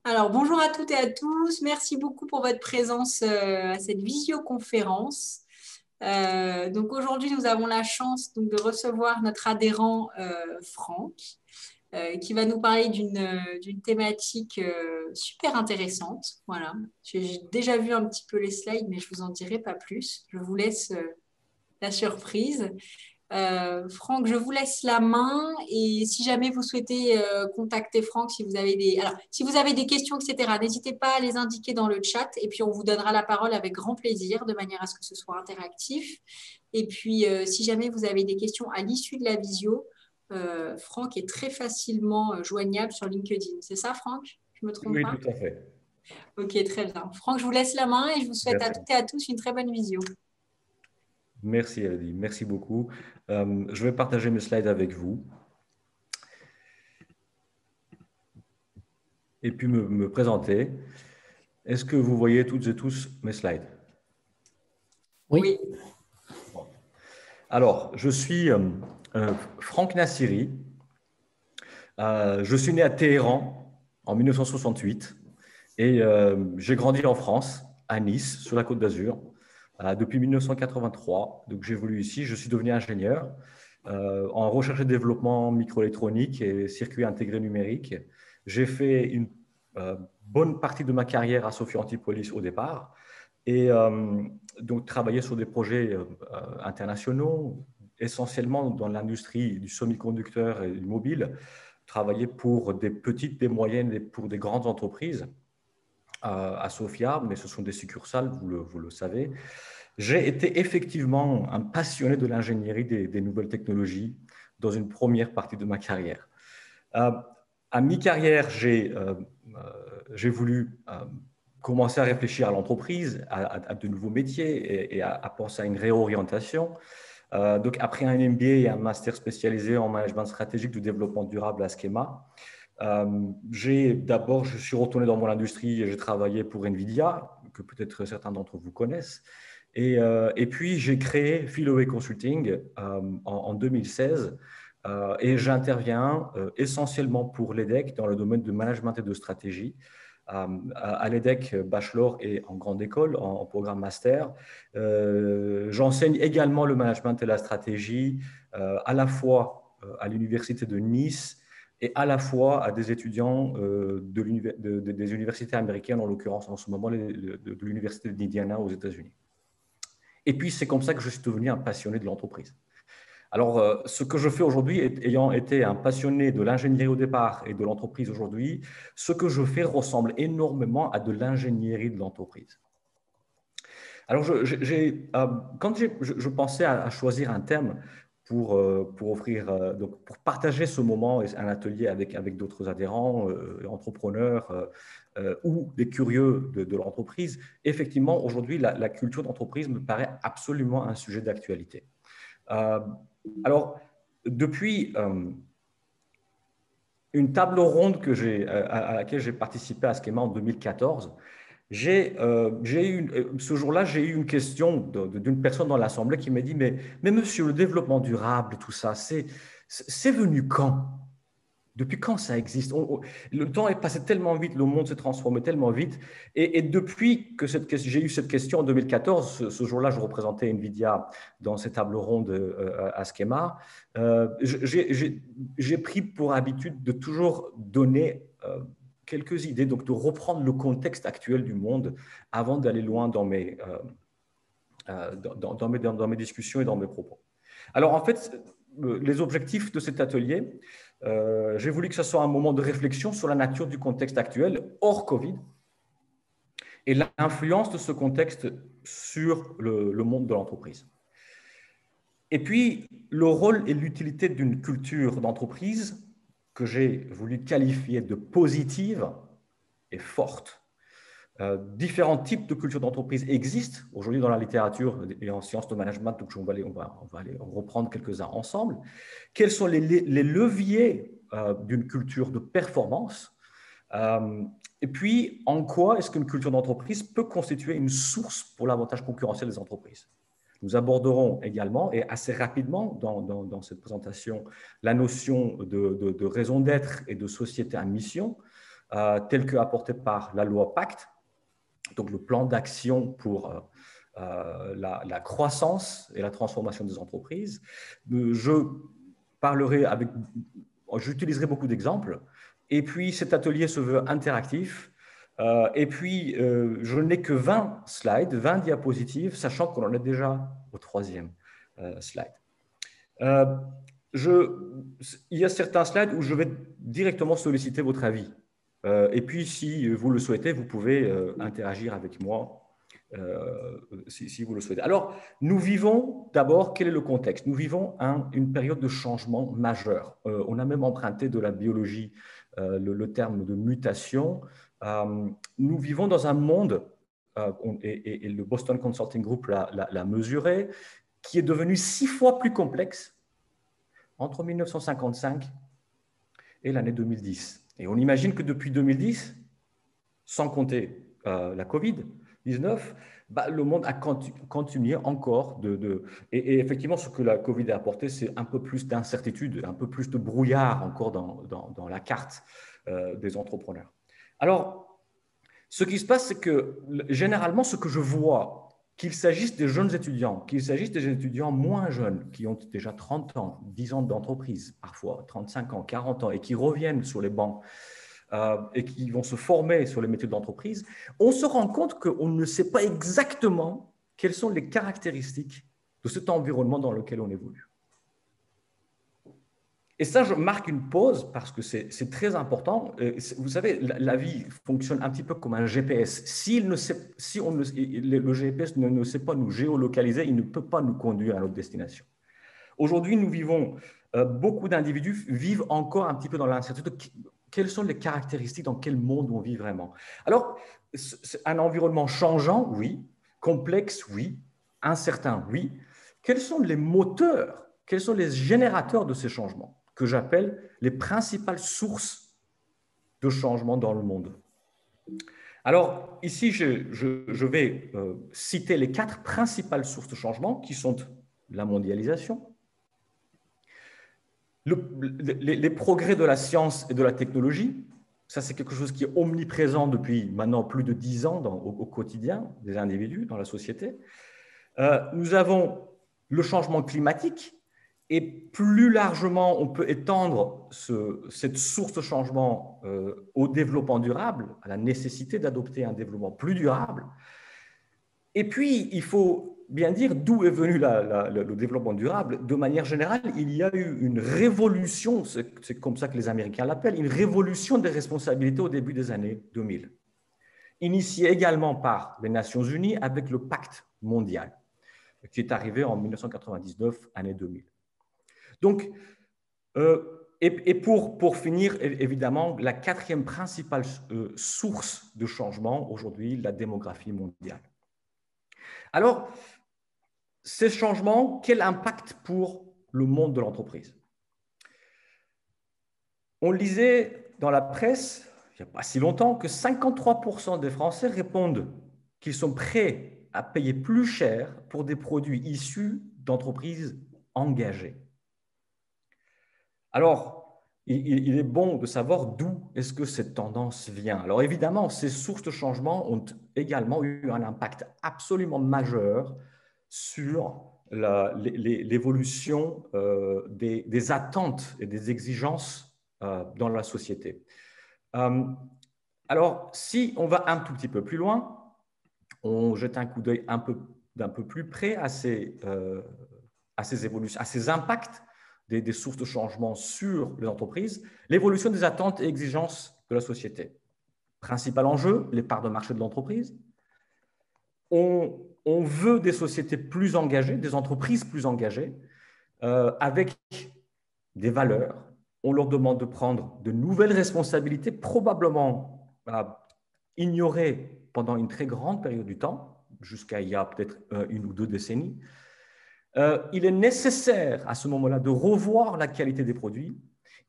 Alors, bonjour à toutes et à tous. Merci beaucoup pour votre présence à cette visioconférence. Donc aujourd'hui, nous avons la chance de recevoir notre adhérent Franck, qui va nous parler d'une thématique super intéressante. Voilà. J'ai déjà vu un petit peu les slides, mais je vous en dirai pas plus. Je vous laisse la surprise. Franck, je vous laisse la main et si jamais vous souhaitez contacter Franck, si vous avez des questions, etc., n'hésitez pas à les indiquer dans le chat et puis on vous donnera la parole avec grand plaisir de manière à ce que ce soit interactif. Et puis, si jamais vous avez des questions à l'issue de la visio, Franck est très facilement joignable sur LinkedIn. C'est ça, Franck? Je me trompe Oui, pas? tout à fait. Ok, très bien. Franck, je vous laisse la main et je vous souhaite à Merci. toutes et à tous une très bonne visio. Merci, Elodie. Merci beaucoup. Je vais partager mes slides avec vous et puis me présenter. Est-ce que vous voyez toutes et tous mes slides? Oui. Oui, Bon. Alors, je suis Franck Nassiri. Je suis né à Téhéran en 1968 et j'ai grandi en France, à Nice, sur la Côte d'Azur, depuis 1983. Donc, j'ai évolué ici. Je suis devenu ingénieur en recherche et développement microélectronique et circuits intégrés numériques. J'ai fait une bonne partie de ma carrière à Sophia Antipolis au départ et donc travaillé sur des projets internationaux, essentiellement dans l'industrie du semi-conducteur et du mobile, travaillé pour des petites, des moyennes et pour des grandes entreprises à Sofia, mais ce sont des succursales, vous le savez. J'ai été effectivement un passionné de l'ingénierie des nouvelles technologies dans une première partie de ma carrière. À mi-carrière, j'ai voulu commencer à réfléchir à l'entreprise, à de nouveaux métiers et à penser à une réorientation. Donc, après un MBA et un master spécialisé en management stratégique du développement durable à Schema, je suis retourné dans mon industrie et j'ai travaillé pour NVIDIA, que peut-être certains d'entre vous connaissent. Et puis, j'ai créé Philoé Consulting en 2016 et j'interviens essentiellement pour l'EDEC dans le domaine de management et de stratégie. À l'EDEC bachelor et en grande école, en programme master. J'enseigne également le management et la stratégie à la fois à l'université de Nice et à la fois à des étudiants des universités américaines, en l'occurrence en ce moment de l'université d'Indiana aux États-Unis. Et puis, c'est comme ça que je suis devenu un passionné de l'entreprise. Alors, ce que je fais aujourd'hui, ayant été un passionné de l'ingénierie au départ et de l'entreprise aujourd'hui, ce que je fais ressemble énormément à de l'ingénierie de l'entreprise. Alors, quand je pensais à choisir un thème pour partager ce moment, un atelier avec d'autres adhérents, entrepreneurs ou des curieux de l'entreprise, effectivement, aujourd'hui, la culture d'entreprise me paraît absolument un sujet d'actualité. Alors, depuis une table ronde à laquelle j'ai participé à Schema en 2014, ce jour-là, j'ai eu une question d'une personne dans l'Assemblée qui m'a dit, mais monsieur, le développement durable, tout ça, c'est venu quand? Depuis quand ça existe? Le temps est passé tellement vite, le monde s'est transformé tellement vite. Et depuis que j'ai eu cette question en 2014, ce jour-là, je représentais NVIDIA dans ces tables rondes à Schema, j'ai pris pour habitude de toujours donner quelques idées, donc de reprendre le contexte actuel du monde avant d'aller loin dans dans mes discussions et dans mes propos. Alors, en fait, les objectifs de cet atelier, j'ai voulu que ce soit un moment de réflexion sur la nature du contexte actuel, hors Covid, et l'influence de ce contexte sur le monde de l'entreprise. Et puis, le rôle et l'utilité d'une culture d'entreprise que j'ai voulu qualifier de positive et forte. Différents types de cultures d'entreprise existent aujourd'hui dans la littérature et en sciences de management, donc on va aller reprendre quelques-uns ensemble. Quels sont les leviers d'une culture de performance et puis, en quoi est-ce qu'une culture d'entreprise peut constituer une source pour l'avantage concurrentiel des entreprises? Nous aborderons également, et assez rapidement dans cette présentation, la notion de raison d'être et de société à mission, tels qu'apportés par la loi Pacte, donc le plan d'action pour la croissance et la transformation des entreprises. J'utiliserai beaucoup d'exemples. Et puis, cet atelier se veut interactif. Et puis, je n'ai que 20 slides, 20 diapositives, sachant qu'on en est déjà au 3e slide. Il y a certains slides où je vais directement solliciter votre avis. Et puis, si vous le souhaitez, vous pouvez interagir avec moi si vous le souhaitez. Alors, nous vivons d'abord, quel est le contexte? Nous vivons une période de changement majeur. On a même emprunté de la biologie le terme de mutation. Nous vivons dans un monde, et le Boston Consulting Group l'a mesuré, qui est devenu 6 fois plus complexe entre 1955 et l'année 2010. Et on imagine que depuis 2010, sans compter la Covid-19, le monde a continué encore et effectivement, ce que la Covid a apporté, c'est un peu plus d'incertitude, un peu plus de brouillard encore dans la carte des entrepreneurs. Alors, ce qui se passe, c'est que généralement, ce que je vois, qu'il s'agisse des jeunes étudiants, qu'il s'agisse des étudiants moins jeunes, qui ont déjà 30 ans, 10 ans d'entreprise, parfois 35 ans, 40 ans, et qui reviennent sur les bancs et qui vont se former sur les métiers d'entreprise, on se rend compte qu'on ne sait pas exactement quelles sont les caractéristiques de cet environnement dans lequel on évolue. Et ça, je marque une pause parce que c'est très important. Vous savez, la vie fonctionne un petit peu comme un GPS. Le GPS ne sait pas nous géolocaliser, il ne peut pas nous conduire à notre destination. Aujourd'hui, nous vivons, beaucoup d'individus vivent encore un petit peu dans l'incertitude. Quelles sont les caractéristiques, dans quel monde on vit vraiment? Alors, c'est un environnement changeant, oui. Complexe, oui. Incertain, oui. Quels sont les moteurs, quels sont les générateurs de ces changements, que j'appelle les principales sources de changement dans le monde? Alors, ici, je vais citer les 4 principales sources de changement qui sont la mondialisation, les progrès de la science et de la technologie. Ça, c'est quelque chose qui est omniprésent depuis maintenant plus de 10 ans au quotidien des individus, dans la société. Nous avons le changement climatique, et plus largement, on peut étendre cette source de changement au développement durable, à la nécessité d'adopter un développement plus durable. Et puis, il faut bien dire d'où est venu le développement durable. De manière générale, il y a eu une révolution, c'est comme ça que les Américains l'appellent, une révolution des responsabilités au début des années 2000, initiée également par les Nations Unies avec le Pacte mondial, qui est arrivé en 1999, année 2000. Donc, et pour finir, évidemment, la 4e principale source de changement aujourd'hui, la démographie mondiale. Alors, ces changements, quel impact pour le monde de l'entreprise? On lisait dans la presse, il n'y a pas si longtemps, que 53% des Français répondent qu'ils sont prêts à payer plus cher pour des produits issus d'entreprises engagées. Alors, il est bon de savoir d'où est-ce que cette tendance vient. Alors évidemment, ces sources de changement ont également eu un impact absolument majeur sur l'évolution des attentes et des exigences dans la société. Alors, si on va un tout petit peu plus loin, on jette un coup d'œil d'un peu plus près à ces évolutions, à ces impacts des sources de changement sur les entreprises, l'évolution des attentes et exigences de la société. Principal enjeu, les parts de marché de l'entreprise. On veut des sociétés plus engagées, des entreprises plus engagées, avec des valeurs. On leur demande de prendre de nouvelles responsabilités, probablement ignorées pendant une très grande période du temps, jusqu'à il y a peut-être 1 ou 2 décennies. Il est nécessaire à ce moment-là de revoir la qualité des produits.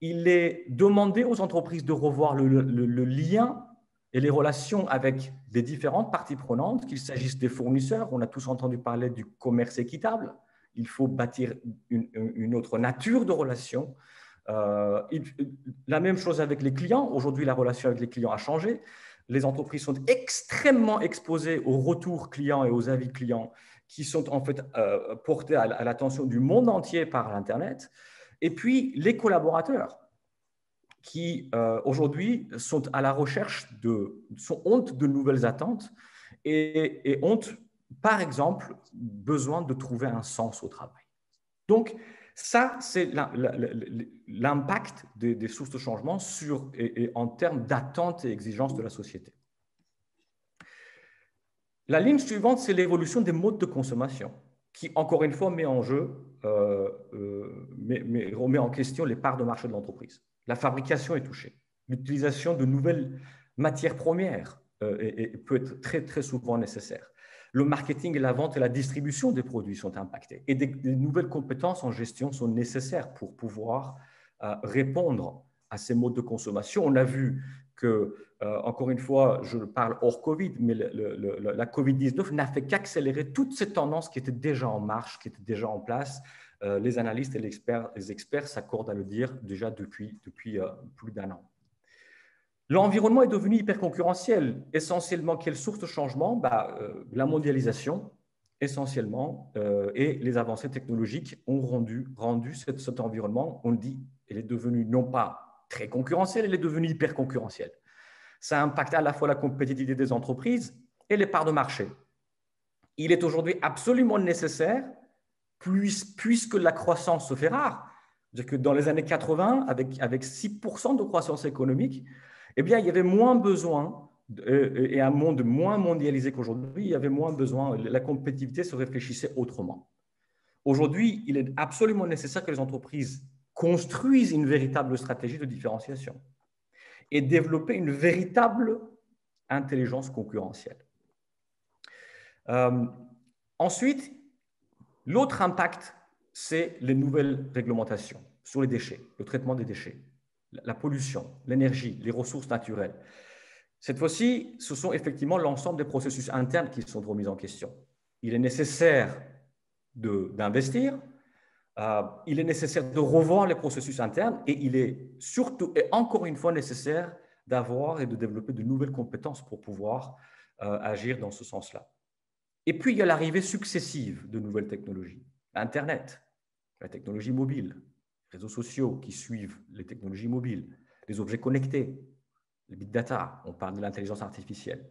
Il est demandé aux entreprises de revoir le lien et les relations avec les différentes parties prenantes, qu'il s'agisse des fournisseurs. On a tous entendu parler du commerce équitable. Il faut bâtir une autre nature de relation La même chose avec les clients. Aujourd'hui, la relation avec les clients a changé. Les entreprises sont extrêmement exposées aux retours clients et aux avis clients qui sont en fait portés à l'attention du monde entier par l'Internet. Et puis, les collaborateurs qui aujourd'hui sont à la recherche ont de nouvelles attentes et ont, par exemple, besoin de trouver un sens au travail. Donc, ça, c'est l'impact des sources de changement en termes d'attentes et exigences de la société. La ligne suivante, c'est l'évolution des modes de consommation, qui, encore une fois, met en jeu, remet en question les parts de marché de l'entreprise. La fabrication est touchée. L'utilisation de nouvelles matières premières peut être très, très souvent nécessaire. Le marketing et la vente et la distribution des produits sont impactés. Et des nouvelles compétences en gestion sont nécessaires pour pouvoir répondre à ces modes de consommation. On a vu que, encore une fois, je parle hors Covid, mais la Covid-19 n'a fait qu'accélérer toutes ces tendances qui étaient déjà en marche, qui étaient déjà en place. Les analystes et les experts s'accordent à le dire déjà depuis plus d'1 an. L'environnement est devenu hyper concurrentiel. Essentiellement, quelle source de changement? La mondialisation, essentiellement, et les avancées technologiques ont rendu cet environnement, on le dit, il est devenu non pas très concurrentiel, il est devenu hyper concurrentiel. Ça impacte à la fois la compétitivité des entreprises et les parts de marché. Il est aujourd'hui absolument nécessaire, puisque la croissance se fait rare, c'est-à-dire que dans les années 80, avec 6% de croissance économique, eh bien, il y avait moins besoin, et un monde moins mondialisé qu'aujourd'hui, il y avait moins besoin, la compétitivité se réfléchissait autrement. Aujourd'hui, il est absolument nécessaire que les entreprises construisent une véritable stratégie de différenciation et développer une véritable intelligence concurrentielle. Ensuite, l'autre impact, c'est les nouvelles réglementations sur les déchets, le traitement des déchets, la pollution, l'énergie, les ressources naturelles. Cette fois-ci, ce sont effectivement l'ensemble des processus internes qui sont remis en question. Il est nécessaire d'investir, il est nécessaire de revoir les processus internes et il est surtout et encore une fois nécessaire d'avoir et de développer de nouvelles compétences pour pouvoir agir dans ce sens-là. Et puis, il y a l'arrivée successive de nouvelles technologies. Internet, la technologie mobile, les réseaux sociaux qui suivent les technologies mobiles, les objets connectés, les big data, on parle de l'intelligence artificielle.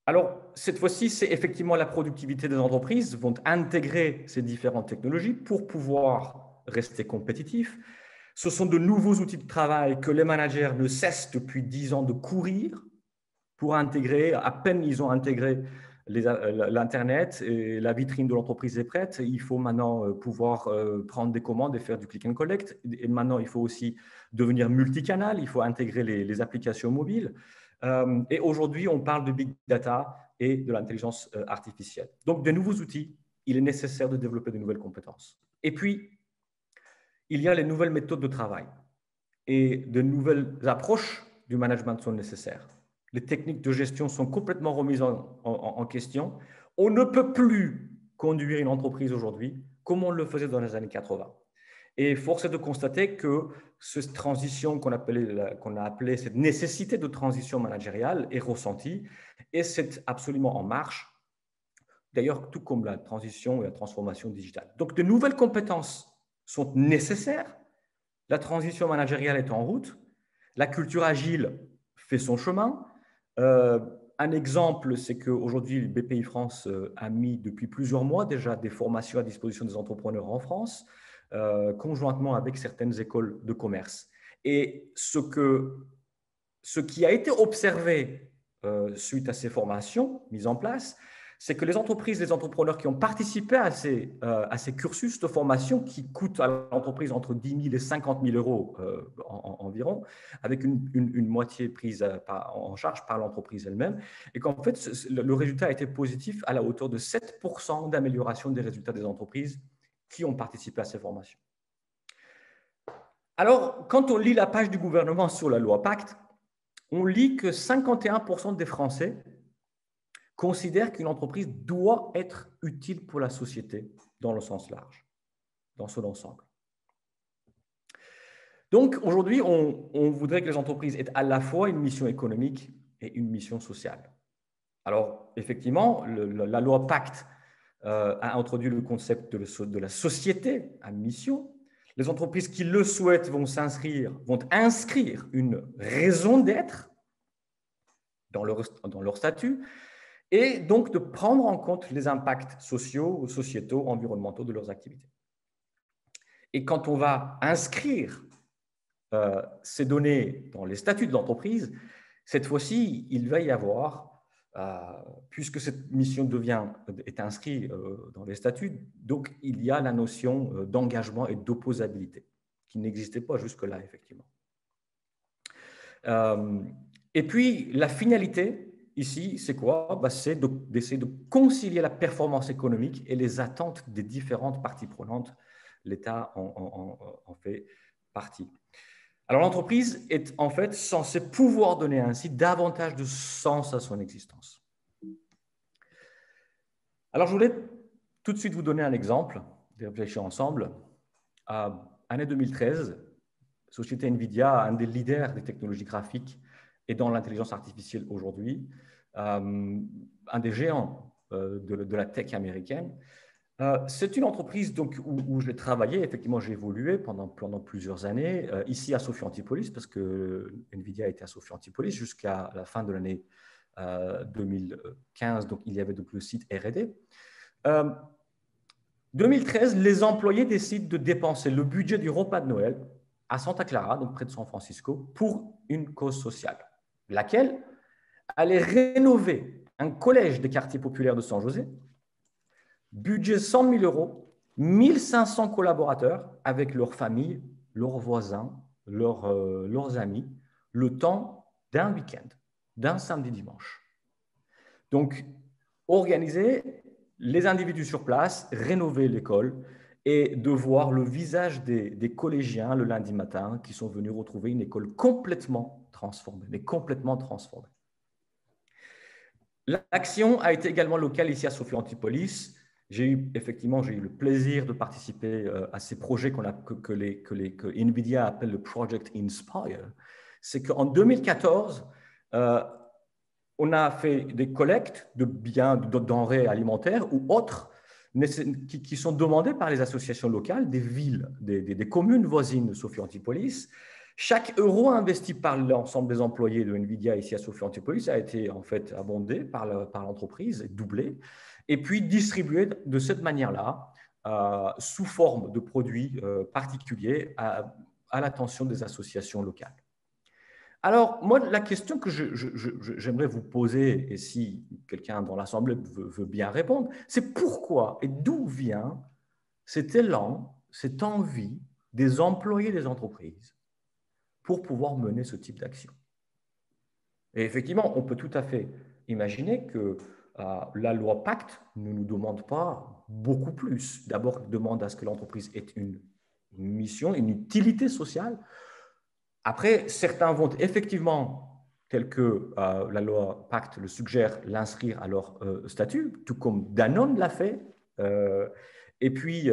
Alors, cette fois-ci, c'est effectivement la productivité des entreprises vont intégrer ces différentes technologies pour pouvoir rester compétitifs. Ce sont de nouveaux outils de travail que les managers ne cessent depuis 10 ans de courir pour intégrer. À peine ils ont intégré l'Internet et la vitrine de l'entreprise est prête. Il faut maintenant pouvoir prendre des commandes et faire du click and collect. Et maintenant, il faut aussi devenir multicanal. Il faut intégrer les applications mobiles. Et aujourd'hui, on parle de big data et de l'intelligence artificielle. Donc, de nouveaux outils, il est nécessaire de développer de nouvelles compétences. Et puis, il y a les nouvelles méthodes de travail et de nouvelles approches du management sont nécessaires. Les techniques de gestion sont complètement remises en question. On ne peut plus conduire une entreprise aujourd'hui comme on le faisait dans les années 80. Et force est de constater que cette transition qu'on a appelée cette nécessité de transition managériale est ressentie et c'est absolument en marche. D'ailleurs, tout comme la transition et la transformation digitale. Donc, de nouvelles compétences sont nécessaires. La transition managériale est en route. La culture agile fait son chemin. Un exemple, c'est qu'aujourd'hui, BPI France a mis depuis plusieurs mois déjà des formations à disposition des entrepreneurs en France, conjointement avec certaines écoles de commerce. Et ce qui a été observé suite à ces formations mises en place, c'est que les entreprises, les entrepreneurs qui ont participé à ces cursus de formation qui coûtent à l'entreprise entre 10 000 et 50 000 euros environ, avec une moitié prise en charge par l'entreprise elle-même, et qu'en fait, le résultat a été positif à la hauteur de 7% d'amélioration des résultats des entreprises qui ont participé à ces formations. Alors, quand on lit la page du gouvernement sur la loi Pacte, on lit que 51% des Français considèrent qu'une entreprise doit être utile pour la société dans le sens large, dans son ensemble. Donc, aujourd'hui, on voudrait que les entreprises aient à la fois une mission économique et une mission sociale. Alors, effectivement, la loi Pacte a introduit le concept de la société à mission. Les entreprises qui le souhaitent vont inscrire une raison d'être dans leur statut et donc de prendre en compte les impacts sociaux, sociétaux, environnementaux de leurs activités. Et quand on va inscrire ces données dans les statuts de l'entreprise, cette fois-ci, il va y avoir, puisque cette mission est inscrite dans les statuts, donc il y a la notion d'engagement et d'opposabilité, qui n'existait pas jusque-là, effectivement. Et puis, la finalité, ici, c'est quoi? C'est d'essayer de concilier la performance économique et les attentes des différentes parties prenantes. L'État en fait partie. Alors, l'entreprise est en fait censée pouvoir donner ainsi davantage de sens à son existence. Alors, je voulais tout de suite vous donner un exemple, de réfléchir ensemble. Année 2013, société NVIDIA, un des leaders des technologies graphiques et dans l'intelligence artificielle aujourd'hui, un des géants de la tech américaine. C'est une entreprise donc, où j'ai travaillé, effectivement j'ai évolué pendant plusieurs années, ici à Sophia Antipolis, parce que NVIDIA était à Sophia Antipolis jusqu'à la fin de l'année 2015, donc il y avait donc le site R&D. 2013, les employés décident de dépenser le budget du repas de Noël à Santa Clara, donc près de San Francisco, pour une cause sociale, laquelle allait rénover un collège des quartiers populaires de San José. Budget 100 000 euros, 1500 collaborateurs avec leurs familles, leurs voisins, leurs amis, le temps d'un week-end, d'un samedi-dimanche. Donc, organiser les individus sur place, rénover l'école et de voir le visage des collégiens le lundi matin qui sont venus retrouver une école complètement transformée, mais complètement transformée. L'action a été également locale ici à Sophia Antipolis. J'ai eu le plaisir de participer à ces projets que NVIDIA appelle le Project Inspire. C'est qu'en 2014, on a fait des collectes de biens, de denrées alimentaires ou autres qui sont demandés par les associations locales des villes, des communes voisines de Sophia Antipolis. Chaque euro investi par l'ensemble des employés de NVIDIA ici à Sophia Antipolis a été en fait abondé par l'entreprise, doublé, et puis distribué de cette manière-là, sous forme de produits particuliers à l'attention des associations locales. Alors, moi, la question que j'aimerais vous poser, et si quelqu'un dans l'Assemblée veut bien répondre, c'est pourquoi et d'où vient cet élan, cette envie des employés des entreprises pour pouvoir mener ce type d'action. Et effectivement, on peut tout à fait imaginer que la loi Pacte ne nous demande pas beaucoup plus. D'abord, elle demande à ce que l'entreprise ait une mission, une utilité sociale. Après, certains vont effectivement, tel que la loi Pacte le suggère, l'inscrire à leur statut, tout comme Danone l'a fait. Et puis,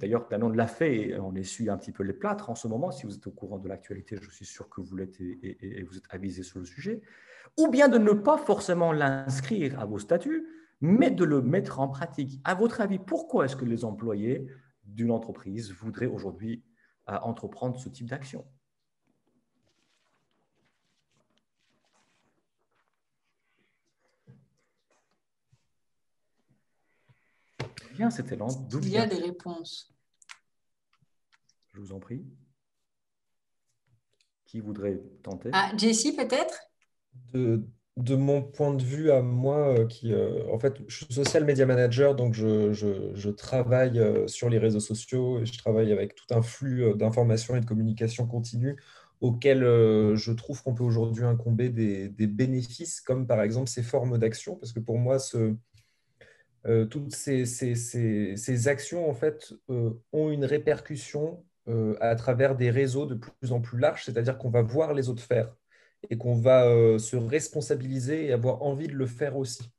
d'ailleurs, Danone l'a fait et on essuie un petit peu les plâtres en ce moment. Si vous êtes au courant de l'actualité, je suis sûr que vous l'êtes et vous êtes avisé sur le sujet. Ou bien de ne pas forcément l'inscrire à vos statuts, mais de le mettre en pratique. À votre avis, pourquoi est-ce que les employés d'une entreprise voudraient aujourd'hui entreprendre ce type d'action? Bien, c'était lent. Il y a des réponses. Je vous en prie. Qui voudrait tenter? Jessie, peut-être? De mon point de vue à moi, en fait, je suis social media manager, donc je travaille sur les réseaux sociaux et je travaille avec tout un flux d'informations et de communication continue auquel je trouve qu'on peut aujourd'hui incomber des bénéfices, comme par exemple ces formes d'action, parce que pour moi, toutes ces actions en fait, ont une répercussion à travers des réseaux de plus en plus larges, c'est-à-dire qu'on va voir les autres faire et qu'on va se responsabiliser et avoir envie de le faire aussi.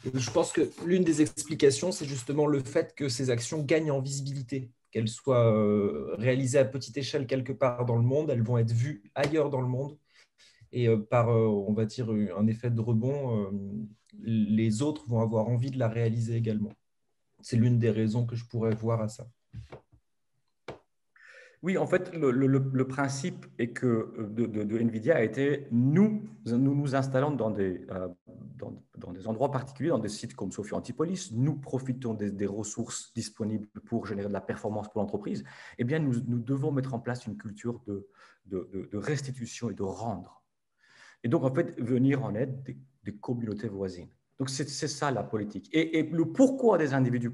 Et je pense que l'une des explications, c'est justement le fait que ces actions gagnent en visibilité qu'elles soient réalisées à petite échelle quelque part dans le monde, elles vont être vues ailleurs dans le monde. Et par, on va dire, un effet de rebond, les autres vont avoir envie de la réaliser également. C'est l'une des raisons que je pourrais voir à ça. Oui, en fait, le principe est que de NVIDIA a été nous installons dans des endroits particuliers, dans des sites comme Sophia Antipolis, nous profitons des ressources disponibles pour générer de la performance pour l'entreprise. Eh bien, nous devons mettre en place une culture de restitution et de rendre. Et donc, en fait, venir en aide des communautés voisines. Donc, c'est ça la politique. Et le pourquoi des individus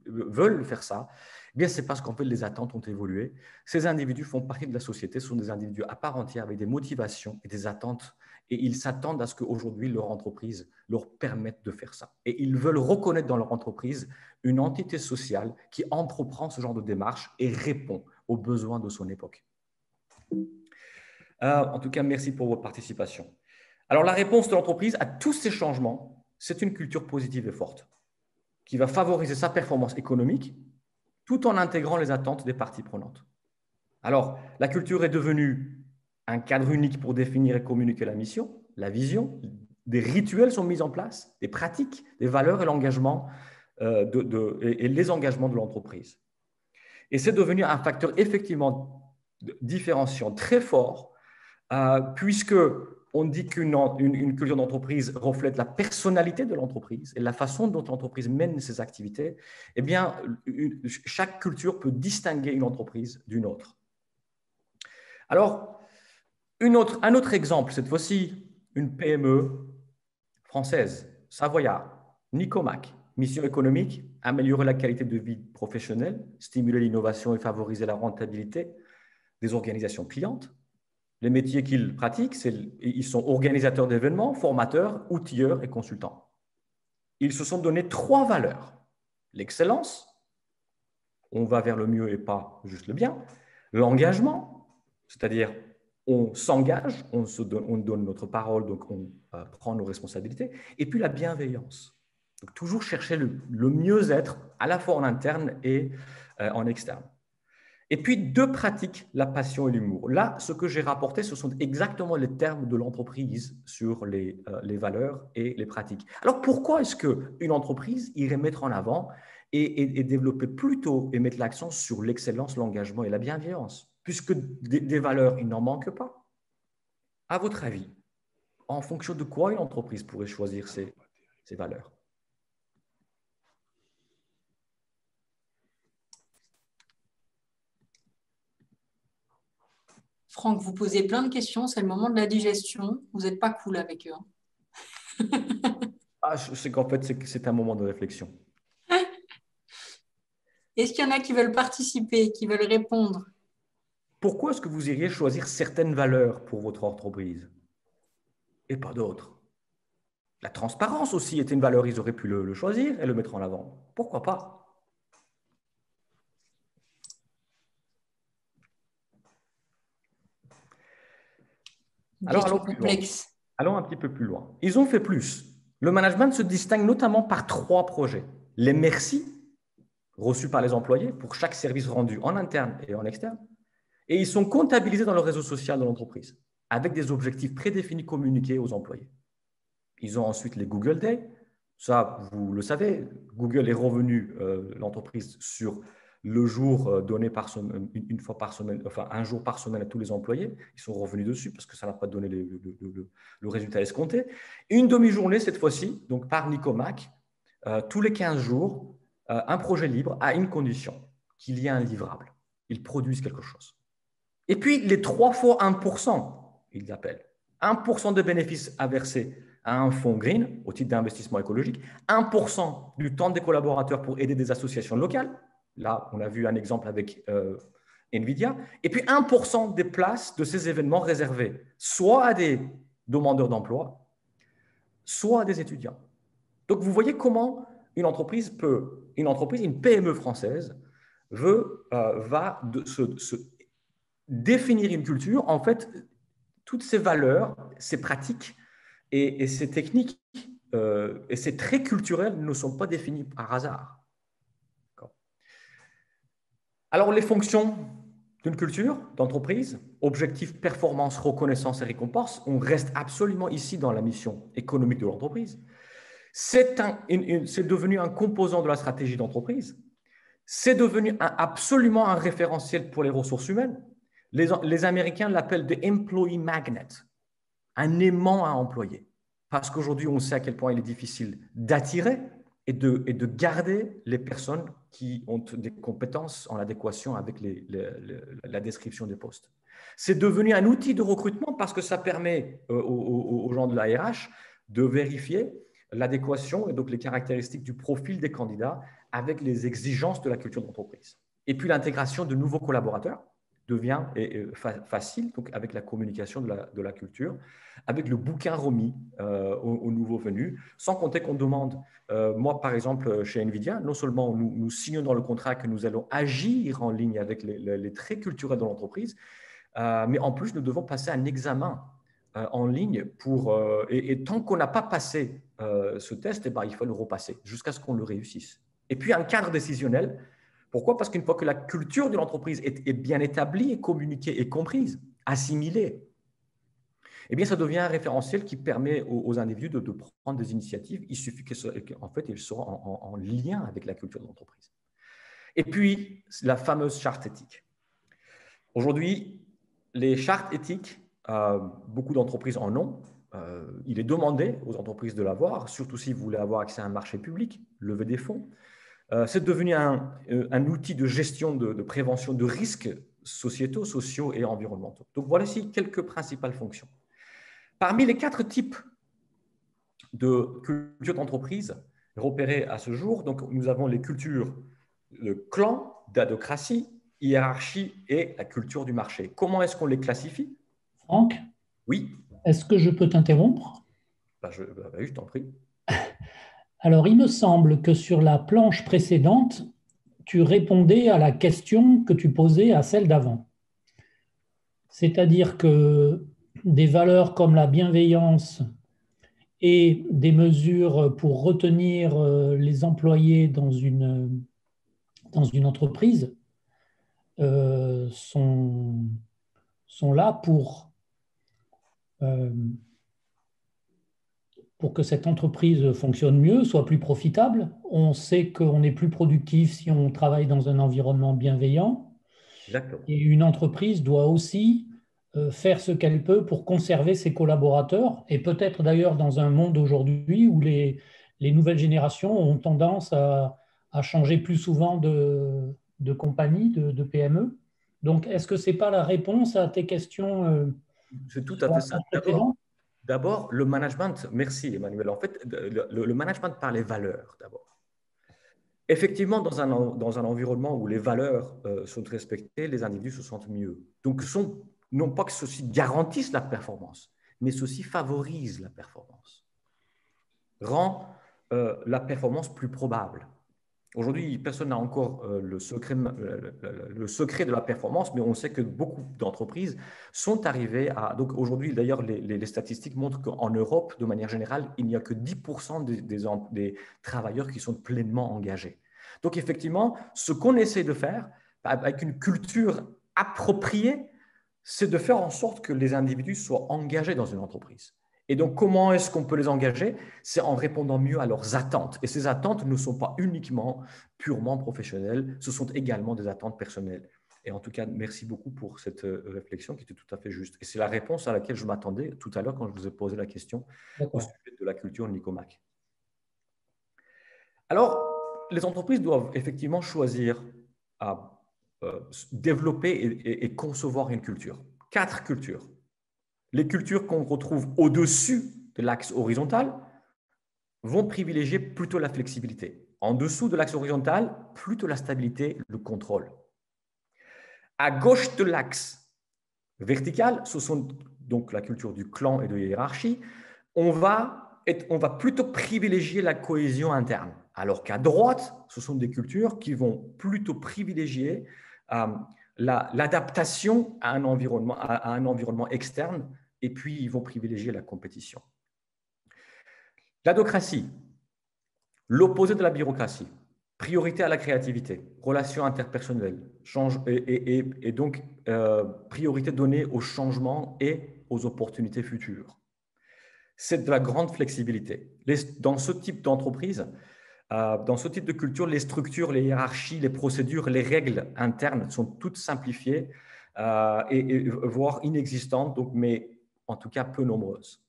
veulent faire ça, eh bien, c'est parce qu'en fait, les attentes ont évolué. Ces individus font partie de la société, ce sont des individus à part entière avec des motivations et des attentes. Et ils s'attendent à ce qu'aujourd'hui, leur entreprise leur permette de faire ça. Et ils veulent reconnaître dans leur entreprise une entité sociale qui entreprend ce genre de démarche et répond aux besoins de son époque. En tout cas, merci pour votre participation. Alors, la réponse de l'entreprise à tous ces changements, c'est une culture positive et forte qui va favoriser sa performance économique tout en intégrant les attentes des parties prenantes. Alors, la culture est devenue un cadre unique pour définir et communiquer la mission, la vision. Des rituels sont mis en place, des pratiques, des valeurs et l'engagement et les engagements de l'entreprise. Et c'est devenu un facteur effectivement différenciant très fort, puisque on dit qu'une culture d'entreprise reflète la personnalité de l'entreprise et la façon dont l'entreprise mène ses activités. Eh bien, chaque culture peut distinguer une entreprise d'une autre. Alors, un autre exemple, cette fois-ci, une PME française, Savoyard, Nicomac, mission économique, améliorer la qualité de vie professionnelle, stimuler l'innovation et favoriser la rentabilité des organisations clientes. Les métiers qu'ils pratiquent, ils sont organisateurs d'événements, formateurs, outilleurs et consultants. Ils se sont donné 3 valeurs. L'excellence, on va vers le mieux et pas juste le bien. L'engagement, c'est-à-dire on s'engage, on donne notre parole, donc on prend nos responsabilités. Et puis la bienveillance. Donc toujours chercher le mieux-être, à la fois en interne et en externe. Et puis, 2 pratiques, la passion et l'humour. Là, ce que j'ai rapporté, ce sont exactement les termes de l'entreprise sur les valeurs et les pratiques. Alors, pourquoi est-ce qu'une entreprise irait mettre en avant et développer plutôt et mettre l'accent sur l'excellence, l'engagement et la bienveillance? Puisque des valeurs, il n'en manque pas. À votre avis, en fonction de quoi une entreprise pourrait choisir ces valeurs? Franck, vous posez plein de questions, c'est le moment de la digestion. Vous n'êtes pas cool avec eux. Je sais qu'en fait, c'est un moment de réflexion. Est-ce qu'il y en a qui veulent participer, qui veulent répondre? Pourquoi est-ce que vous iriez choisir certaines valeurs pour votre entreprise et pas d'autres? La transparence aussi était une valeur, ils auraient pu le choisir et le mettre en avant. Pourquoi pas? Alors, allons un petit peu plus loin. Ils ont fait plus. Le management se distingue notamment par 3 projets. Les merci, reçus par les employés pour chaque service rendu en interne et en externe. Et ils sont comptabilisés dans le réseau social de l'entreprise, avec des objectifs prédéfinis communiqués aux employés. Ils ont ensuite les Google Day. Ça, vous le savez, Google est revenu, l'entreprise, sur le jour donné une fois par semaine, enfin un jour par semaine à tous les employés. Ils sont revenus dessus parce que ça n'a pas donné le résultat escompté. Une demi-journée cette fois-ci, donc par Nicomac, tous les 15 jours, un projet libre à une condition, qu'il y ait un livrable. Ils produisent quelque chose. Et puis les 3 fois 1%, ils appellent. 1% de bénéfices à verser à un fonds green au titre d'investissement écologique, 1% du temps des collaborateurs pour aider des associations locales. Là, on a vu un exemple avec NVIDIA. Et puis 1% des places de ces événements réservés, soit à des demandeurs d'emploi, soit à des étudiants. Donc, vous voyez comment une PME française va se définir une culture. En fait, toutes ces valeurs, ces pratiques et ces techniques et ces traits culturels ne sont pas définis par hasard. Alors, les fonctions d'une culture, d'entreprise, objectifs, performance, reconnaissance et récompense, on reste absolument ici dans la mission économique de l'entreprise. C'est devenu un composant de la stratégie d'entreprise. C'est devenu absolument un référentiel pour les ressources humaines. Les Américains l'appellent the employee magnet, un aimant à employer. Parce qu'aujourd'hui, on sait à quel point il est difficile d'attirer et de garder les personnes qui ont des compétences en adéquation avec la description des postes. C'est devenu un outil de recrutement parce que ça permet aux gens de la RH de vérifier l'adéquation et donc les caractéristiques du profil des candidats avec les exigences de la culture d'entreprise. Et puis l'intégration de nouveaux collaborateurs devient facile donc avec la communication de la culture, avec le bouquin remis aux nouveaux venus, sans compter qu'on demande, moi par exemple chez NVIDIA, non seulement nous signons dans le contrat que nous allons agir en ligne avec les traits culturels de l'entreprise, mais en plus nous devons passer un examen en ligne et tant qu'on n'a pas passé ce test, il faut le repasser jusqu'à ce qu'on le réussisse. Et puis un cadre décisionnel. Pourquoi? Parce qu'une fois que la culture de l'entreprise est bien établie, et communiquée et comprise, assimilée, eh bien, ça devient un référentiel qui permet aux individus de prendre des initiatives. Il suffit qu'en fait, ils soient en lien avec la culture de l'entreprise. Et puis, la fameuse charte éthique. Aujourd'hui, les chartes éthiques, beaucoup d'entreprises en ont. Il est demandé aux entreprises de l'avoir, surtout si vous voulez avoir accès à un marché public, lever des fonds. C'est devenu un outil de gestion, de prévention de risques sociétaux, sociaux et environnementaux. Donc, voilà ici quelques principales fonctions. Parmi les 4 types de culture d'entreprise repérés à ce jour, donc, nous avons les cultures de clan, d'adocratie, hiérarchie et la culture du marché. Comment est-ce qu'on les classifie? Franck, oui. Est-ce que je peux t'interrompre? Oui, je t'en prie. Alors, il me semble que sur la planche précédente, tu répondais à la question que tu posais à celle d'avant. C'est-à-dire que des valeurs comme la bienveillance et des mesures pour retenir les employés dans une entreprise sont là pour que cette entreprise fonctionne mieux, soit plus profitable. On sait qu'on est plus productif si on travaille dans un environnement bienveillant. Exactement. Et une entreprise doit aussi faire ce qu'elle peut pour conserver ses collaborateurs. Et peut-être d'ailleurs dans un monde aujourd'hui où les nouvelles générations ont tendance à changer plus souvent de compagnie, de PME. Donc, est-ce que ce n'est pas la réponse à tes questions C'est tout à fait ça. précédentes? D'abord, le management, merci Emmanuel, en fait, le management par les valeurs d'abord. Effectivement, dans un environnement où les valeurs sont respectées, les individus se sentent mieux. Donc, non pas que ceci garantisse la performance, mais ceci favorise la performance, rend la performance plus probable. Aujourd'hui, personne n'a encore le secret de la performance, mais on sait que beaucoup d'entreprises sont arrivées à… Donc aujourd'hui, d'ailleurs, les statistiques montrent qu'en Europe, de manière générale, il n'y a que 10% des travailleurs qui sont pleinement engagés. Donc effectivement, ce qu'on essaie de faire avec une culture appropriée, c'est de faire en sorte que les individus soient engagés dans une entreprise. Et donc, comment est-ce qu'on peut les engager? C'est en répondant mieux à leurs attentes. Et ces attentes ne sont pas uniquement purement professionnelles, ce sont également des attentes personnelles. Et en tout cas, merci beaucoup pour cette réflexion qui était tout à fait juste. Et c'est la réponse à laquelle je m'attendais tout à l'heure quand je vous ai posé la question au sujet de la culture Nicomac. Alors, les entreprises doivent effectivement choisir à développer et concevoir une culture. 4 cultures. Les cultures qu'on retrouve au-dessus de l'axe horizontal vont privilégier plutôt la flexibilité. En dessous de l'axe horizontal, plutôt la stabilité, le contrôle. À gauche de l'axe vertical, ce sont donc la culture du clan et de hiérarchie, on va plutôt privilégier la cohésion interne. Alors qu'à droite, ce sont des cultures qui vont plutôt privilégier l'adaptation à un environnement externe, et puis ils vont privilégier la compétition. L'adocratie, l'opposé de la bureaucratie. Priorité à la créativité, relations interpersonnelles, et donc priorité donnée au changement et aux opportunités futures. C'est de la grande flexibilité. Dans ce type d'entreprise, dans ce type de culture, les structures, les hiérarchies, les procédures, les règles internes sont toutes simplifiées voire inexistantes, donc, mais en tout cas peu nombreuses.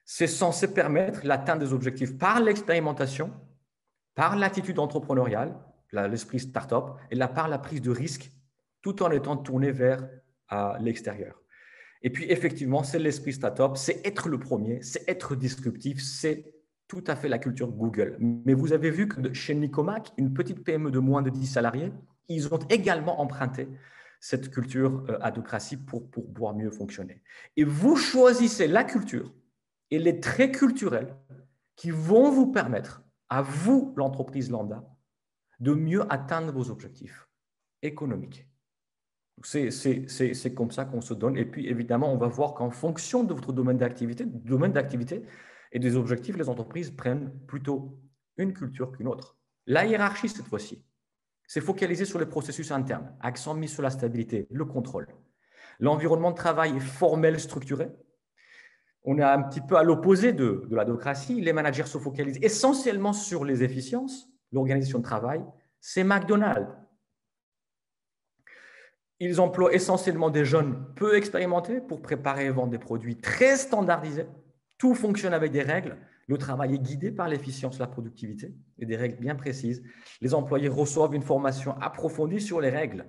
C'est censé permettre l'atteinte des objectifs par l'expérimentation, par l'attitude entrepreneuriale, l'esprit start-up, et par la prise de risque, tout en étant tourné vers l'extérieur. Et puis, effectivement, c'est l'esprit start-up, c'est être le premier, c'est être disruptif, c'est tout à fait la culture Google. Mais vous avez vu que chez Nicomac, une petite PME de moins de 10 salariés, ils ont également emprunté cette culture adocratie pour pouvoir mieux fonctionner. Et vous choisissez la culture et les traits culturels qui vont vous permettre, à vous, l'entreprise lambda, de mieux atteindre vos objectifs économiques. C'est comme ça qu'on se donne. Et puis, évidemment, on va voir qu'en fonction de votre domaine d'activité et des objectifs, les entreprises prennent plutôt une culture qu'une autre. La hiérarchie, cette fois-ci, c'est focalisé sur les processus internes, accent mis sur la stabilité, le contrôle. L'environnement de travail est formel, structuré. On est un petit peu à l'opposé de l'adocratie. Les managers se focalisent essentiellement sur les efficiences, l'organisation de travail. C'est McDonald's. Ils emploient essentiellement des jeunes peu expérimentés pour préparer et vendre des produits très standardisés. Tout fonctionne avec des règles. Le travail est guidé par l'efficience, la productivité et des règles bien précises. Les employés reçoivent une formation approfondie sur les règles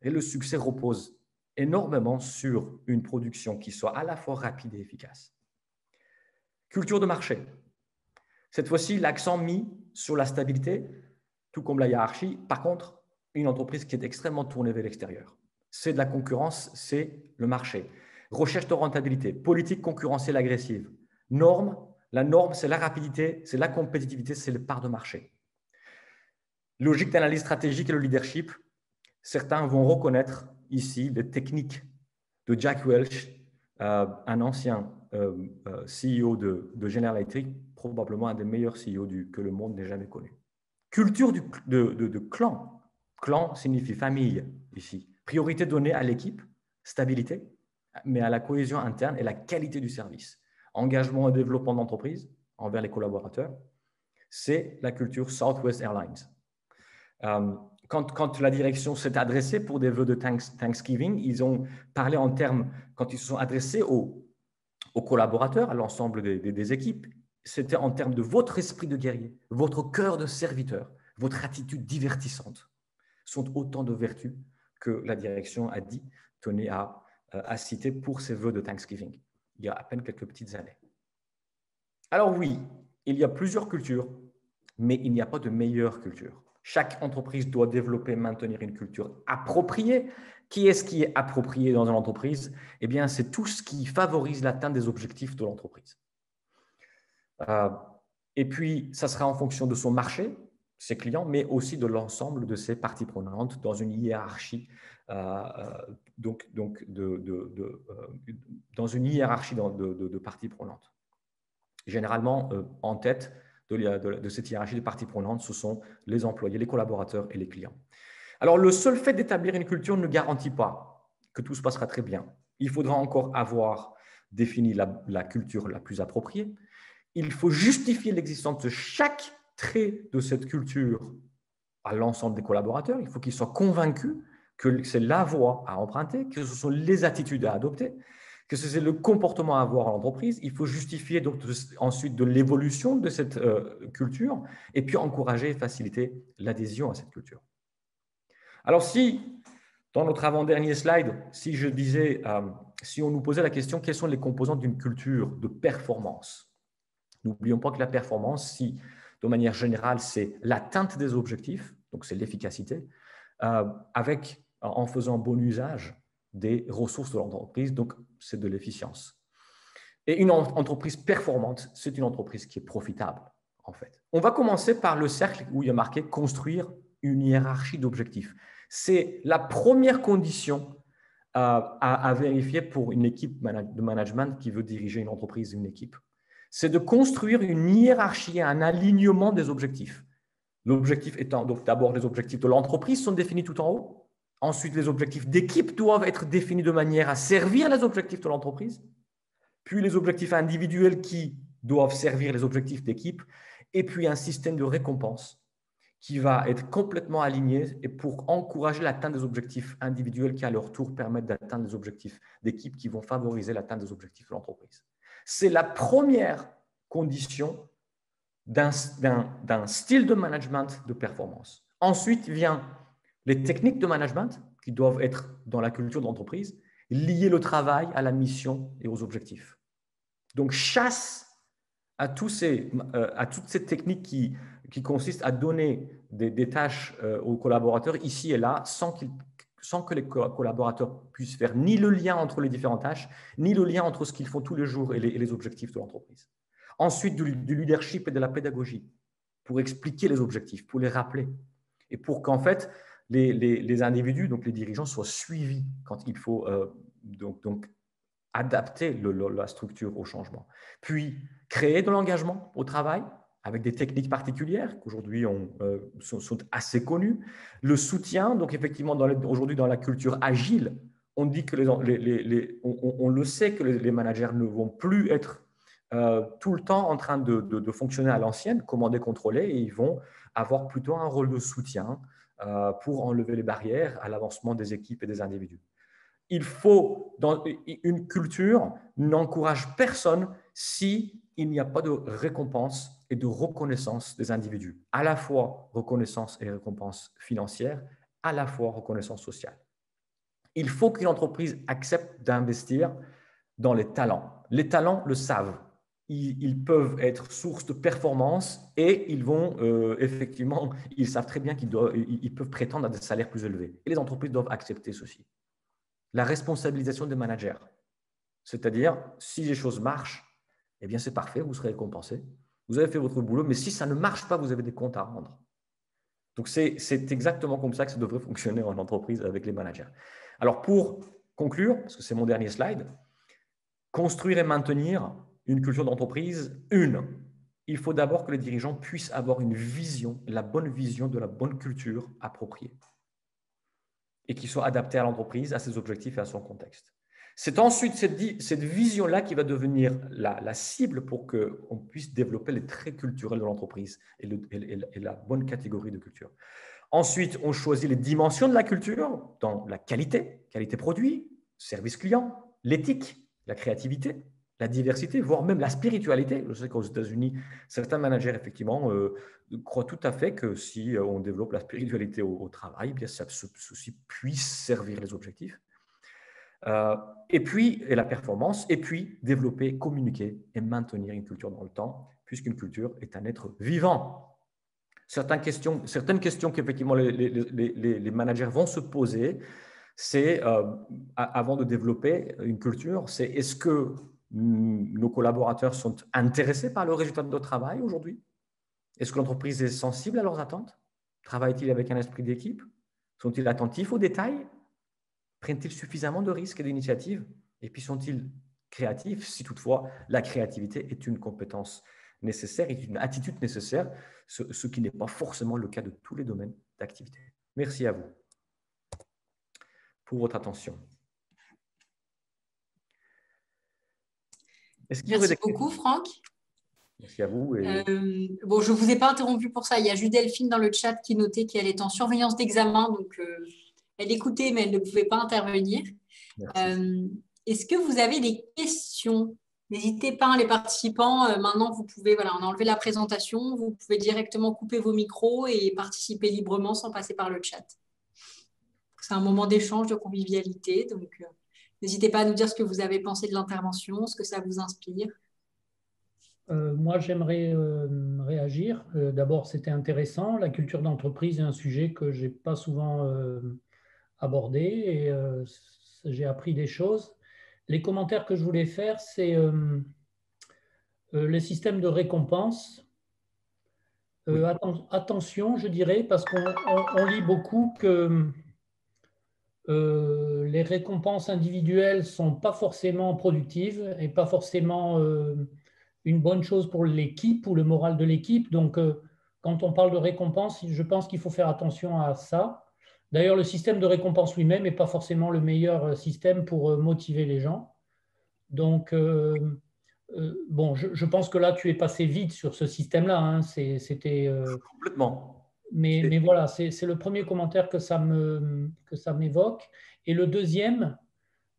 et le succès repose énormément sur une production qui soit à la fois rapide et efficace. Culture de marché. Cette fois-ci, l'accent mis sur la stabilité, tout comme la hiérarchie. Par contre, une entreprise qui est extrêmement tournée vers l'extérieur. C'est de la concurrence, c'est le marché. Recherche de rentabilité, politique concurrentielle agressive. Normes, la norme, c'est la rapidité, c'est la compétitivité, c'est le part de marché. Logique d'analyse stratégique et le leadership. Certains vont reconnaître ici les techniques de Jack Welch, un ancien CEO de General Electric, probablement un des meilleurs CEO que le monde n'ait jamais connu. Culture de clan. Clan signifie famille ici. Priorité donnée à l'équipe, stabilité, mais à la cohésion interne et la qualité du service. Engagement et développement d'entreprise envers les collaborateurs. C'est la culture Southwest Airlines. Quand la direction s'est adressée pour des vœux de Thanksgiving, ils ont parlé en termes, quand ils se sont adressés aux collaborateurs, à l'ensemble des équipes, c'était en termes de votre esprit de guerrier, votre cœur de serviteur, votre attitude divertissante. Sont autant de vertus que la direction a dit, tenait à citer pour ses vœux de Thanksgiving, il y a à peine quelques petites années. Alors oui, il y a plusieurs cultures, mais il n'y a pas de meilleure culture. Chaque entreprise doit développer et maintenir une culture appropriée. Qui est-ce qui est approprié dans une entreprise? Eh bien, c'est tout ce qui favorise l'atteinte des objectifs de l'entreprise. Et puis, ça sera en fonction de son marché, ses clients, mais aussi de l'ensemble de ses parties prenantes dans une hiérarchie, dans une hiérarchie de parties prenantes. Généralement, en tête de cette hiérarchie de parties prenantes, ce sont les employés, les collaborateurs et les clients. Alors, le seul fait d'établir une culture ne garantit pas que tout se passera très bien. Il faudra encore avoir défini la culture la plus appropriée. Il faut justifier l'existence de chaque trait de cette culture à l'ensemble des collaborateurs. Il faut qu'ils soient convaincus que c'est la voie à emprunter, que ce sont les attitudes à adopter, que c'est le comportement à avoir en entreprise. Il faut justifier donc ensuite de l'évolution de cette culture et puis encourager et faciliter l'adhésion à cette culture. Alors si, dans notre avant-dernier slide, si je disais, si on nous posait la question, quelles sont les composantes d'une culture de performance? N'oublions pas que la performance, si de manière générale, c'est l'atteinte des objectifs, donc c'est l'efficacité, en faisant bon usage des ressources de l'entreprise, donc c'est de l'efficience. Et une entreprise performante, c'est une entreprise qui est profitable, en fait. On va commencer par le cercle où il y a marqué « construire une hiérarchie d'objectifs ». C'est la première condition à vérifier pour une équipe de management qui veut diriger une entreprise, une équipe. C'est de construire une hiérarchie, un alignement des objectifs. L'objectif étant, donc d'abord, les objectifs de l'entreprise sont définis tout en haut. Ensuite, les objectifs d'équipe doivent être définis de manière à servir les objectifs de l'entreprise. Puis les objectifs individuels qui doivent servir les objectifs d'équipe. Et puis un système de récompense qui va être complètement aligné et pour encourager l'atteinte des objectifs individuels qui, à leur tour, permettent d'atteindre les objectifs d'équipe qui vont favoriser l'atteinte des objectifs de l'entreprise. C'est la première condition d'un style de management de performance. Ensuite vient les techniques de management qui doivent être dans la culture de l'entreprise, lier le travail à la mission et aux objectifs. Donc, chasse à toutes ces techniques qui consistent à donner des tâches aux collaborateurs ici et là sans que les collaborateurs puissent faire ni le lien entre les différentes tâches, ni le lien entre ce qu'ils font tous les jours et les objectifs de l'entreprise. Ensuite, du leadership et de la pédagogie pour expliquer les objectifs, pour les rappeler et pour qu'en fait, les individus, donc les dirigeants, soient suivis quand il faut donc adapter la structure au changement. Puis, créer de l'engagement au travail avec des techniques particulières qui aujourd'hui sont assez connues. Le soutien, donc effectivement, aujourd'hui dans la culture agile, on dit que on le sait que les managers ne vont plus être tout le temps en train de fonctionner à l'ancienne, commander, contrôler, et ils vont avoir plutôt un rôle de soutien pour enlever les barrières à l'avancement des équipes et des individus. Il faut, dans une culture, n'encourage personne s'il n'y a pas de récompense et de reconnaissance des individus. À la fois reconnaissance et récompense financière, à la fois reconnaissance sociale. Il faut qu'une entreprise accepte d'investir dans les talents. Les talents le savent. Ils peuvent être source de performance et effectivement, ils savent très bien qu'ils peuvent prétendre à des salaires plus élevés. Et les entreprises doivent accepter ceci. La responsabilisation des managers, c'est-à-dire si les choses marchent, eh bien c'est parfait, vous serez récompensé, vous avez fait votre boulot, mais si ça ne marche pas, vous avez des comptes à rendre. Donc c'est exactement comme ça que ça devrait fonctionner en entreprise avec les managers. Alors pour conclure, parce que c'est mon dernier slide, construire et maintenir une culture d'entreprise, il faut d'abord que les dirigeants puissent avoir une vision, la bonne vision de la bonne culture appropriée et qui soit adaptée à l'entreprise, à ses objectifs et à son contexte. C'est ensuite cette vision-là qui va devenir la cible pour qu'on puisse développer les traits culturels de l'entreprise et la bonne catégorie de culture. Ensuite, on choisit les dimensions de la culture dans la qualité produit, service client, l'éthique, la créativité, la diversité, voire même la spiritualité. Je sais qu'aux États-Unis, certains managers, effectivement, croient tout à fait que si on développe la spiritualité au travail, bien, ceci puisse servir les objectifs. Et la performance, et puis développer, communiquer et maintenir une culture dans le temps, puisqu'une culture est un être vivant. Certaines questions qu'effectivement les managers vont se poser, c'est, avant de développer une culture, c'est est-ce que nos collaborateurs sont intéressés par le résultat de notre travail aujourd'hui? Est-ce que l'entreprise est sensible à leurs attentes? Travaillent-ils avec un esprit d'équipe? Sont-ils attentifs aux détails? Prennent-ils suffisamment de risques et d'initiatives? Et puis sont-ils créatifs, si toutefois la créativité est une compétence nécessaire, est une attitude nécessaire, ce qui n'est pas forcément le cas de tous les domaines d'activité. Merci à vous pour votre attention. Merci beaucoup, Franck. Merci à vous. Bon, je ne vous ai pas interrompu pour ça. Il y a juste Delphine dans le chat qui notait qu'elle est en surveillance d'examen. Donc, elle écoutait, mais elle ne pouvait pas intervenir. Est-ce que vous avez des questions? N'hésitez pas, les participants. Maintenant, vous pouvez, on a enlevé la présentation. Vous pouvez directement couper vos micros et participer librement sans passer par le chat. C'est un moment d'échange, de convivialité. Donc, n'hésitez pas à nous dire ce que vous avez pensé de l'intervention, ce que ça vous inspire. Moi, j'aimerais réagir. D'abord, c'était intéressant. La culture d'entreprise est un sujet que je n'ai pas souvent abordé et j'ai appris des choses. Les commentaires que je voulais faire, c'est les systèmes de récompense. Attention, je dirais, parce qu'on lit beaucoup que les récompenses individuelles ne sont pas forcément productives et pas forcément une bonne chose pour l'équipe ou le moral de l'équipe. Donc, quand on parle de récompense, je pense qu'il faut faire attention à ça. D'ailleurs, le système de récompense lui-même n'est pas forcément le meilleur système pour motiver les gens. Donc, bon, je pense que là, tu es passé vite sur ce système-là. Hein. C'était, Complètement. mais voilà, c'est le premier commentaire que ça m'évoque. Et le deuxième,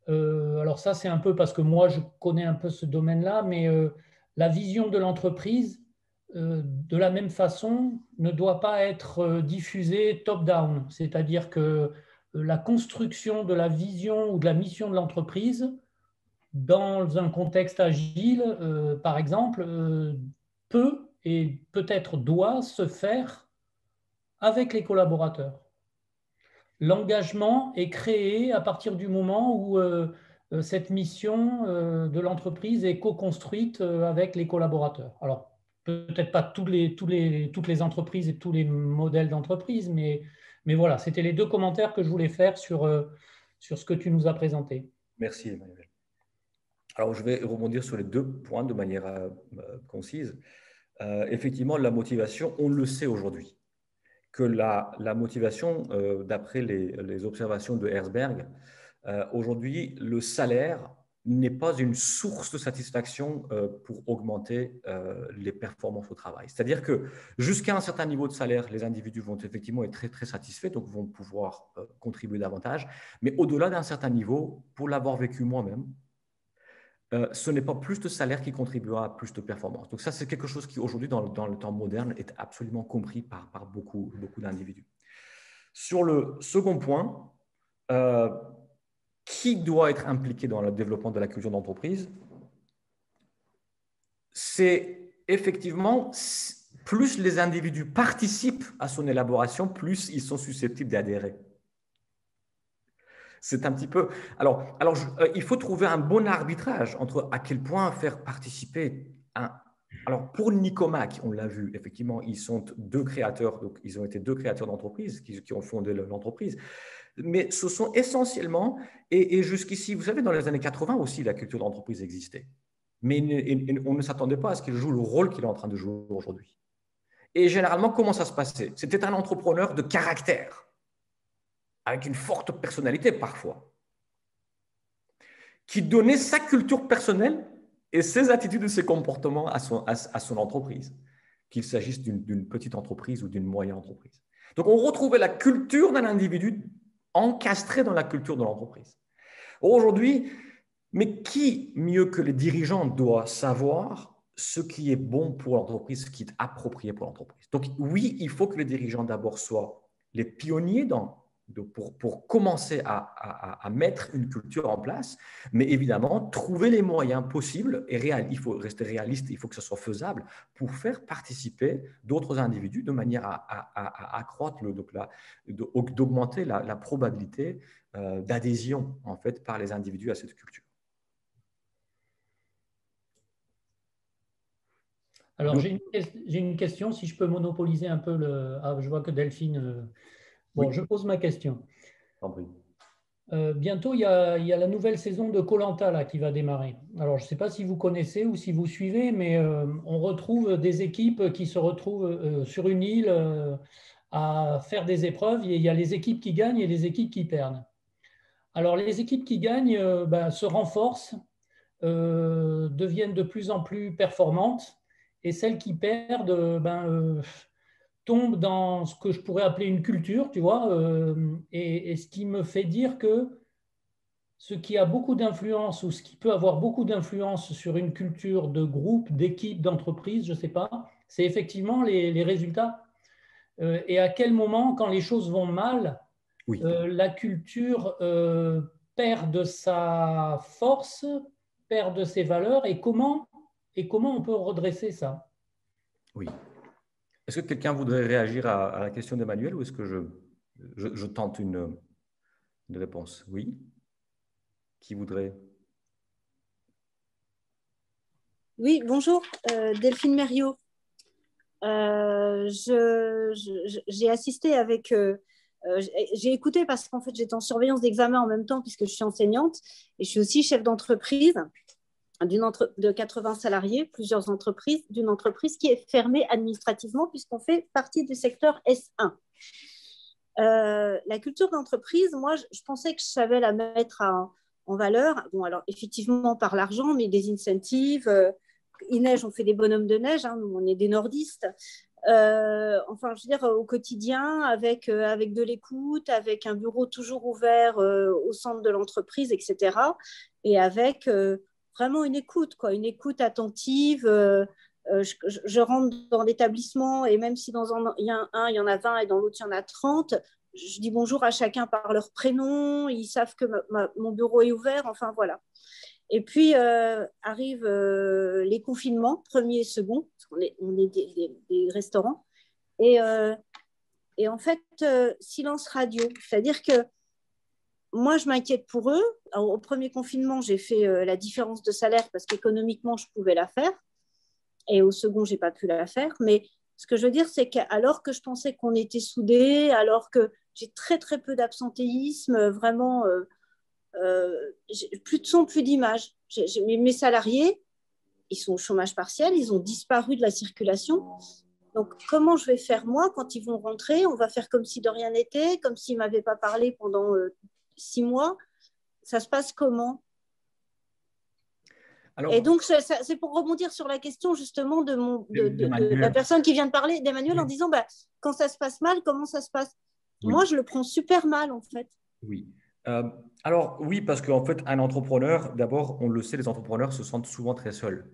alors ça, c'est un peu parce que moi, je connais un peu ce domaine-là, mais la vision de l'entreprise, de la même façon, ne doit pas être diffusée top-down. C'est-à-dire que la construction de la vision ou de la mission de l'entreprise, dans un contexte agile, par exemple, peut et peut-être doit se faire avec les collaborateurs. L'engagement est créé à partir du moment où cette mission de l'entreprise est co-construite avec les collaborateurs. Alors, peut-être pas toutes les entreprises et tous les modèles d'entreprise, mais voilà, c'était les deux commentaires que je voulais faire sur ce que tu nous as présenté. Merci, Emmanuel. Alors, je vais rebondir sur les 2 points de manière concise. Effectivement, la motivation, on le sait aujourd'hui, que la motivation, d'après les observations de Herzberg, aujourd'hui, le salaire n'est pas une source de satisfaction pour augmenter les performances au travail. C'est-à-dire que jusqu'à un certain niveau de salaire, les individus vont effectivement être très, très satisfaits, donc vont pouvoir contribuer davantage. Mais au-delà d'un certain niveau, pour l'avoir vécu moi-même, ce n'est pas plus de salaire qui contribuera à plus de performance. Donc ça, c'est quelque chose qui aujourd'hui, dans le temps moderne, est absolument compris par beaucoup d'individus. Sur le second point, qui doit être impliqué dans le développement de la culture d'entreprise? C'est effectivement, plus les individus participent à son élaboration, plus ils sont susceptibles d'adhérer. C'est un petit peu… Alors il faut trouver un bon arbitrage entre à quel point faire participer Alors, pour Nicomac, on l'a vu, effectivement, ils sont 2 créateurs, donc ils ont été 2 créateurs d'entreprise qui ont fondé l'entreprise. Mais ce sont essentiellement, et jusqu'ici, vous savez, dans les années 80 aussi, la culture d'entreprise existait. Mais on ne s'attendait pas à ce qu'il joue le rôle qu'il est en train de jouer aujourd'hui. Et généralement, comment ça se passait? C'était un entrepreneur de caractère, avec une forte personnalité parfois, qui donnait sa culture personnelle et ses attitudes et ses comportements à son entreprise, qu'il s'agisse d'une petite entreprise ou d'une moyenne entreprise. Donc, on retrouvait la culture d'un individu encastrée dans la culture de l'entreprise. Aujourd'hui, mais qui, mieux que les dirigeants, doit savoir ce qui est bon pour l'entreprise, ce qui est approprié pour l'entreprise? Donc, oui, il faut que les dirigeants d'abord soient les pionniers pour commencer à mettre une culture en place, mais évidemment, trouver les moyens possibles, et il faut rester réaliste, il faut que ce soit faisable, pour faire participer d'autres individus de manière à accroître, d'augmenter la probabilité d'adhésion en fait, par les individus à cette culture. Alors, j'ai une question, si je peux monopoliser un peu je vois que Delphine… Bon, oui. Je pose ma question. Bientôt, il y a la nouvelle saison de Koh-Lanta qui va démarrer. Alors, je ne sais pas si vous connaissez ou si vous suivez, mais on retrouve des équipes qui se retrouvent sur une île à faire des épreuves. Il y a les équipes qui gagnent et les équipes qui perdent. Alors, les équipes qui gagnent se renforcent, deviennent de plus en plus performantes, et celles qui perdent tombe dans ce que je pourrais appeler une culture, tu vois, et ce qui me fait dire que ce qui a beaucoup d'influence ou ce qui peut avoir beaucoup d'influence sur une culture de groupe, d'équipe, d'entreprise, je ne sais pas, c'est effectivement les résultats. Et à quel moment, quand les choses vont mal, oui. La culture perd de sa force, perd de ses valeurs, et comment on peut redresser ça? Oui. Est-ce que quelqu'un voudrait réagir à la question d'Emmanuel ou est-ce que je tente une réponse? Oui. Qui voudrait? Oui, bonjour, Delphine Mériot. J'ai assisté avec… j'ai écouté parce qu'en fait, j'étais en surveillance d'examen en même temps puisque je suis enseignante et je suis aussi chef d'entreprise. de 80 salariés, plusieurs entreprises, d'une entreprise qui est fermée administrativement puisqu'on fait partie du secteur S1. La culture d'entreprise, moi, je pensais que je savais la mettre en valeur. Bon, alors, effectivement, par l'argent, mais des incentives. Il neige, on fait des bonhommes de neige. Nous, on est des nordistes. Enfin, je veux dire, au quotidien, avec de l'écoute, avec un bureau toujours ouvert au centre de l'entreprise, etc. Et avec vraiment une écoute attentive. Je rentre dans l'établissement et même si dans il y en a 20 et dans l'autre, il y en a 30, je dis bonjour à chacun par leur prénom. Ils savent que mon bureau est ouvert. Enfin, voilà. Et puis arrivent les confinements, premier et second, parce qu'on est des restaurants. Et en fait, silence radio. C'est-à-dire que moi, je m'inquiète pour eux. Alors, au premier confinement, j'ai fait la différence de salaire parce qu'économiquement, je pouvais la faire. Et au second, je n'ai pas pu la faire. Mais ce que je veux dire, c'est qu'alors que je pensais qu'on était soudés, alors que j'ai très, très peu d'absentéisme, vraiment, plus de son, plus d'image. Mes salariés, ils sont au chômage partiel, ils ont disparu de la circulation. Donc, comment je vais faire, moi, quand ils vont rentrer? On va faire comme si de rien n'était, comme s'ils ne m'avaient pas parlé pendant 6 mois. Ça se passe comment? Alors, et donc, c'est pour rebondir sur la question justement de la personne qui vient de parler, d'Emmanuel, en disant quand ça se passe mal, comment ça se passe? Oui. Moi, je le prends super mal, en fait. Oui. Alors, oui, parce qu'en fait, un entrepreneur, d'abord, on le sait, les entrepreneurs se sentent souvent très seuls.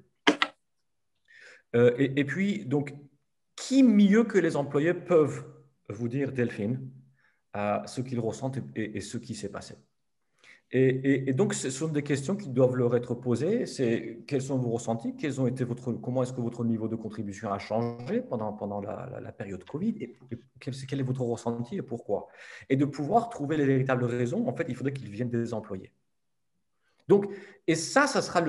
Et puis, donc, qui mieux que les employés peuvent vous dire, Delphine, ce qu'ils ressentent et ce qui s'est passé? Et donc, ce sont des questions qui doivent leur être posées. C'est quels sont vos ressentis, comment est-ce que votre niveau de contribution a changé pendant la période Covid, et quel est votre ressenti et pourquoi? Et de pouvoir trouver les véritables raisons, en fait, il faudrait qu'ils viennent des employés. Donc, et ça sera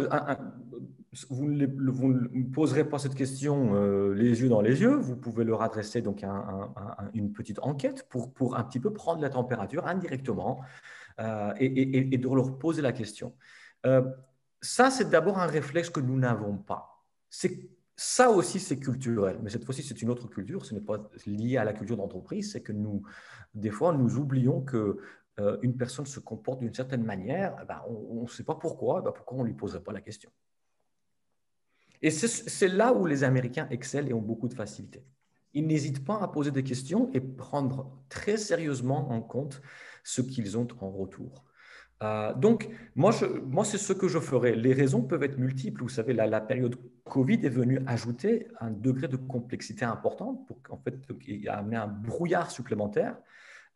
vous ne poserez pas cette question les yeux dans les yeux. Vous pouvez leur adresser donc une petite enquête pour un petit peu prendre la température indirectement. Et de leur poser la question. Ça, c'est d'abord un réflexe que nous n'avons pas. Ça aussi, c'est culturel, mais cette fois-ci, c'est une autre culture. Ce n'est pas lié à la culture d'entreprise. C'est que des fois, nous oublions que une personne se comporte d'une certaine manière. On ne sait pas pourquoi. Pourquoi on ne lui poserait pas la question? Et c'est là où les Américains excellent et ont beaucoup de facilité. Ils n'hésitent pas à poser des questions et prendre très sérieusement en compte ce qu'ils ont en retour. Donc, moi, c'est ce que je ferai. Les raisons peuvent être multiples. Vous savez, la période Covid est venue ajouter un degré de complexité important il a amené un brouillard supplémentaire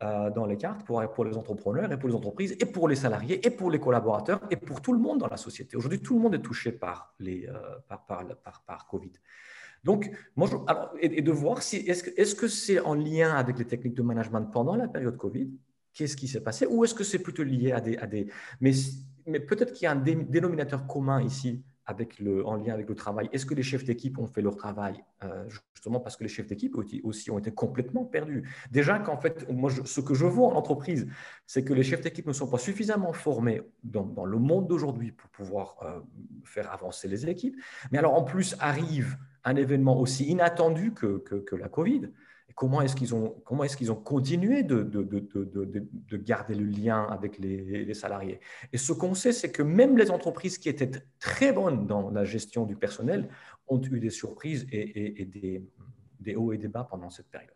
dans les cartes pour les entrepreneurs et pour les entreprises et pour les salariés et pour les collaborateurs et pour tout le monde dans la société. Aujourd'hui, tout le monde est touché par Covid. Donc, et de voir est-ce que c'est en lien avec les techniques de management pendant la période Covid? Qu'est-ce qui s'est passé? Ou est-ce que c'est plutôt lié à des… Mais peut-être qu'il y a un dénominateur commun ici en lien avec le travail. Est-ce que les chefs d'équipe ont fait leur travail justement parce que les chefs d'équipe aussi ont été complètement perdus? Déjà qu'en fait, moi, ce que je vois en entreprise, c'est que les chefs d'équipe ne sont pas suffisamment formés dans le monde d'aujourd'hui pour pouvoir faire avancer les équipes. Mais alors, en plus, arrive un événement aussi inattendu que la Covid. Comment est-ce qu'ils ont continué de garder le lien avec les salariés? Et ce qu'on sait, c'est que même les entreprises qui étaient très bonnes dans la gestion du personnel ont eu des surprises et des hauts et des bas pendant cette période.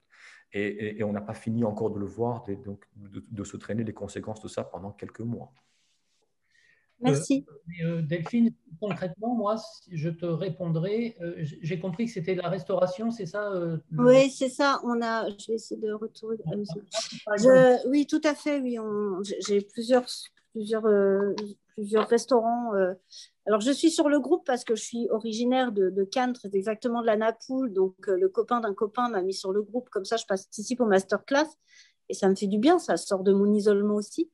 Et on n'a pas fini encore de le voir, de se traîner les conséquences de ça pendant quelques mois. Merci. Delphine, concrètement, moi, je te répondrai. J'ai compris que c'était la restauration, c'est ça? Oui, c'est ça. Je vais essayer de retourner. Oui, tout à fait. Oui, j'ai plusieurs restaurants. Alors, je suis sur le groupe parce que je suis originaire de Cannes, très exactement de la Napoule. Donc, le copain d'un copain m'a mis sur le groupe. Comme ça, je participe au masterclass. Et ça me fait du bien, ça sort de mon isolement aussi.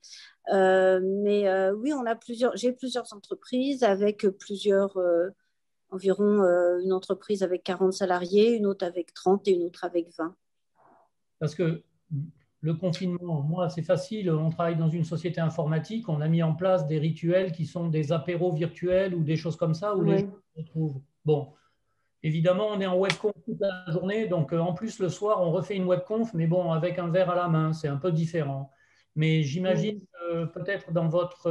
Oui, j'ai plusieurs entreprises avec environ une entreprise avec 40 salariés, une autre avec 30 et une autre avec 20. Parce que le confinement, moi, c'est facile. On travaille dans une société informatique. On a mis en place des rituels qui sont des apéros virtuels ou des choses comme ça où les gens Oui. se retrouvent. Bon, évidemment, on est en webconf toute la journée. Donc, en plus, le soir, on refait une webconf, mais bon, avec un verre à la main. C'est un peu différent. Mais j'imagine que peut-être dans votre...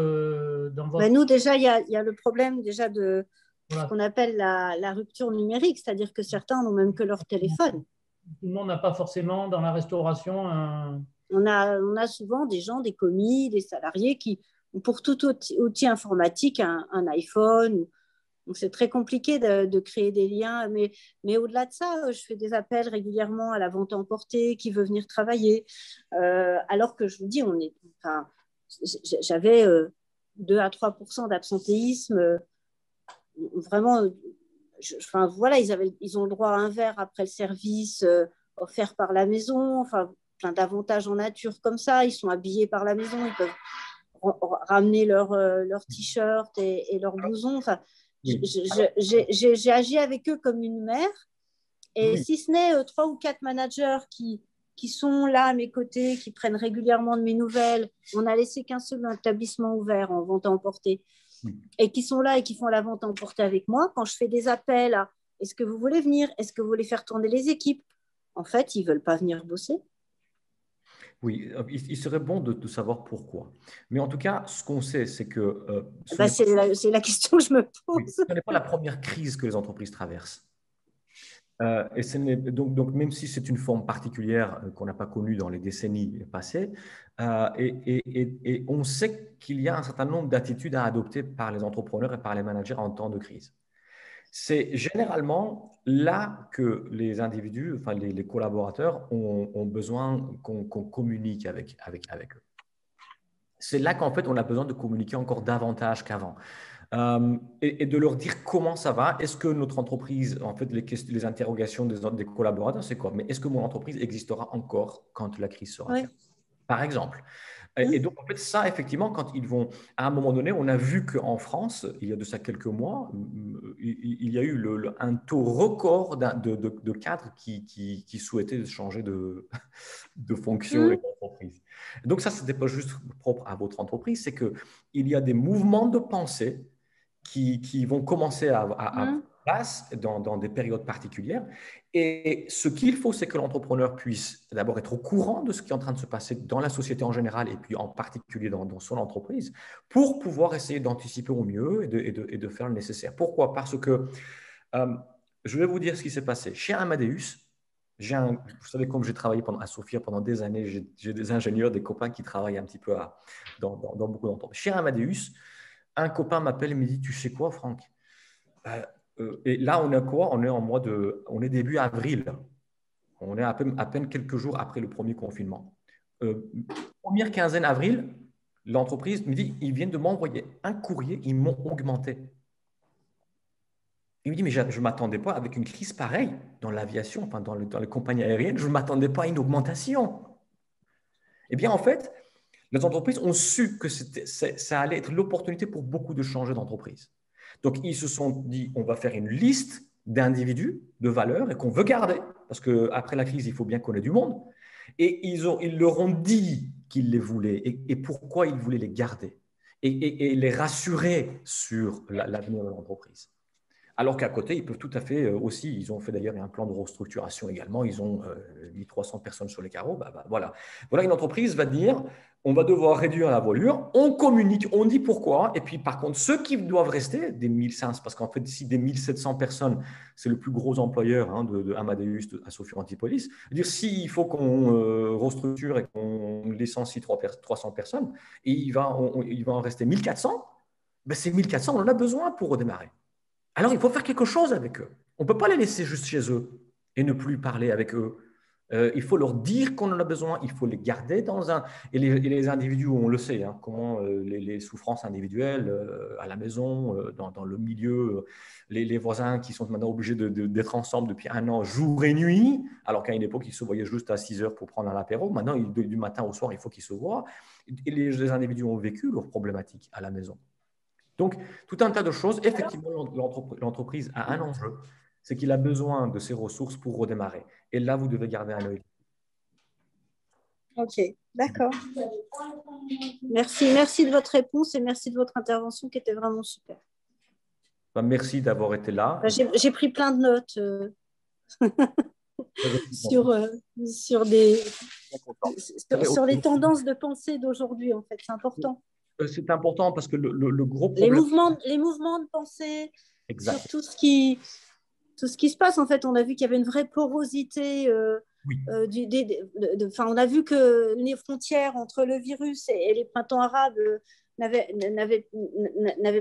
Nous, déjà, il y a le problème déjà de ce Voilà, qu'on appelle la rupture numérique, c'est-à-dire que certains n'ont même que leur téléphone. tout le monde n'a pas forcément dans la restauration On a souvent des gens, des commis, des salariés qui ont pour tout outil informatique un iPhone. Donc, c'est très compliqué de créer des liens. Mais au-delà de ça, je fais des appels régulièrement à la vente à emporter qui veut venir travailler. Alors que je vous dis, j'avais 2 à 3% d'absentéisme. Vraiment, voilà, ils ont le droit à un verre après le service offert par la maison. Enfin, plein d'avantages en nature comme ça. Ils sont habillés par la maison. Ils peuvent ramener leur t-shirt et leur blouson. Enfin, Oui. j'ai agi avec eux comme une mère. Et Oui. si ce n'est 3 ou 4 managers qui sont là à mes côtés, qui prennent régulièrement de mes nouvelles, on n'a laissé qu'un seul établissement ouvert en vente à emporter, et qui sont là et qui font la vente à emporter avec moi. Quand je fais des appels à est-ce que vous voulez venir, est-ce que vous voulez faire tourner les équipes, en fait, ils ne veulent pas venir bosser. Oui, il serait bon de savoir pourquoi. Mais en tout cas, ce qu'on sait, c'est que c'est la question que je me pose. ce n'est pas la première crise que les entreprises traversent. Donc, même si c'est une forme particulière qu'on n'a pas connue dans les décennies passées, et on sait qu'il y a un certain nombre d'attitudes à adopter par les entrepreneurs et par les managers en temps de crise. C'est généralement là que les individus, enfin les collaborateurs, ont besoin qu'on communique avec eux. C'est là qu'en fait, on a besoin de communiquer encore davantage qu'avant. Et de leur dire comment ça va. Est-ce que notre entreprise, en fait, les interrogations des collaborateurs, c'est quoi? Mais est-ce que mon entreprise existera encore quand la crise sera terminée? Par exemple. Et donc, en fait, ça, effectivement, quand ils vont, à un moment donné, on a vu qu'en France, il y a de ça quelques mois, il y a eu un taux record de cadres qui souhaitaient changer de fonction et d'entreprise. Donc, ça, ce n'était pas juste propre à votre entreprise, c'est qu'il y a des mouvements de pensée qui vont commencer à place dans des périodes particulières. Et ce qu'il faut, c'est que l'entrepreneur puisse d'abord être au courant de ce qui est en train de se passer dans la société en général et puis en particulier dans son entreprise pour pouvoir essayer d'anticiper au mieux et de faire le nécessaire. Pourquoi? Parce que je vais vous dire ce qui s'est passé. Chez Amadeus, vous savez, comme j'ai travaillé à Sofia pendant des années, j'ai des ingénieurs, des copains qui travaillent un petit peu dans beaucoup d'entreprises. Chez Amadeus, un copain m'appelle et me dit, tu sais quoi, Franck? Et là, on est quoi? On est début avril. On est à peine quelques jours après le premier confinement. Première quinzaine avril, l'entreprise me dit, ils viennent de m'envoyer un courrier, ils m'ont augmenté. Il me dit, mais je ne m'attendais pas, avec une crise pareille dans l'aviation, enfin dans les compagnies aériennes, je ne m'attendais pas à une augmentation. Eh bien, en fait, les entreprises ont su que ça allait être l'opportunité pour beaucoup de changer d'entreprise. Donc, ils se sont dit, on va faire une liste d'individus, de valeurs, et qu'on veut garder, parce qu'après la crise, il faut bien qu'on ait du monde. Et ils leur ont dit qu'ils les voulaient et pourquoi ils voulaient les garder et les rassurer sur l'avenir de l'entreprise. Alors qu'à côté, ils peuvent tout à fait aussi, ils ont fait d'ailleurs un plan de restructuration également, ils ont mis 300 personnes sur les carreaux. Voilà, une entreprise va dire, on va devoir réduire la voilure, on communique, on dit pourquoi, et puis par contre, ceux qui doivent rester, des 1500, parce qu'en fait, si des 1700 personnes, c'est le plus gros employeur de Amadeus à Sophia Antipolis, dire s'il faut qu'on restructure et qu'on licencie 300 personnes, et il va en rester 1400, ben ces 1400, on en a besoin pour redémarrer. Alors, il faut faire quelque chose avec eux. On ne peut pas les laisser juste chez eux et ne plus parler avec eux. Il faut leur dire qu'on en a besoin, il faut les garder dans un… Et les individus, on le sait, comment les souffrances individuelles à la maison, dans le milieu, les voisins qui sont maintenant obligés d'être ensemble depuis 1 an, jour et nuit, alors qu'à une époque, ils se voyaient juste à 6 heures pour prendre un apéro. Maintenant, du matin au soir, il faut qu'ils se voient. Et les individus ont vécu leurs problématiques à la maison. Donc, tout un tas de choses. Effectivement, l'entreprise a un enjeu, c'est qu'il a besoin de ses ressources pour redémarrer. Et là, vous devez garder un œil. Ok, d'accord. Merci de votre réponse et merci de votre intervention qui était vraiment super. Merci d'avoir été là. J'ai pris plein de notes sur les tendances de pensée d'aujourd'hui, en fait. C'est important. C'est important parce que le gros problème… Les mouvements de pensée, exact. sur tout ce qui se passe, en fait. On a vu qu'il y avait une vraie porosité. Oui. On a vu que les frontières entre le virus et les printemps arabes n'avaient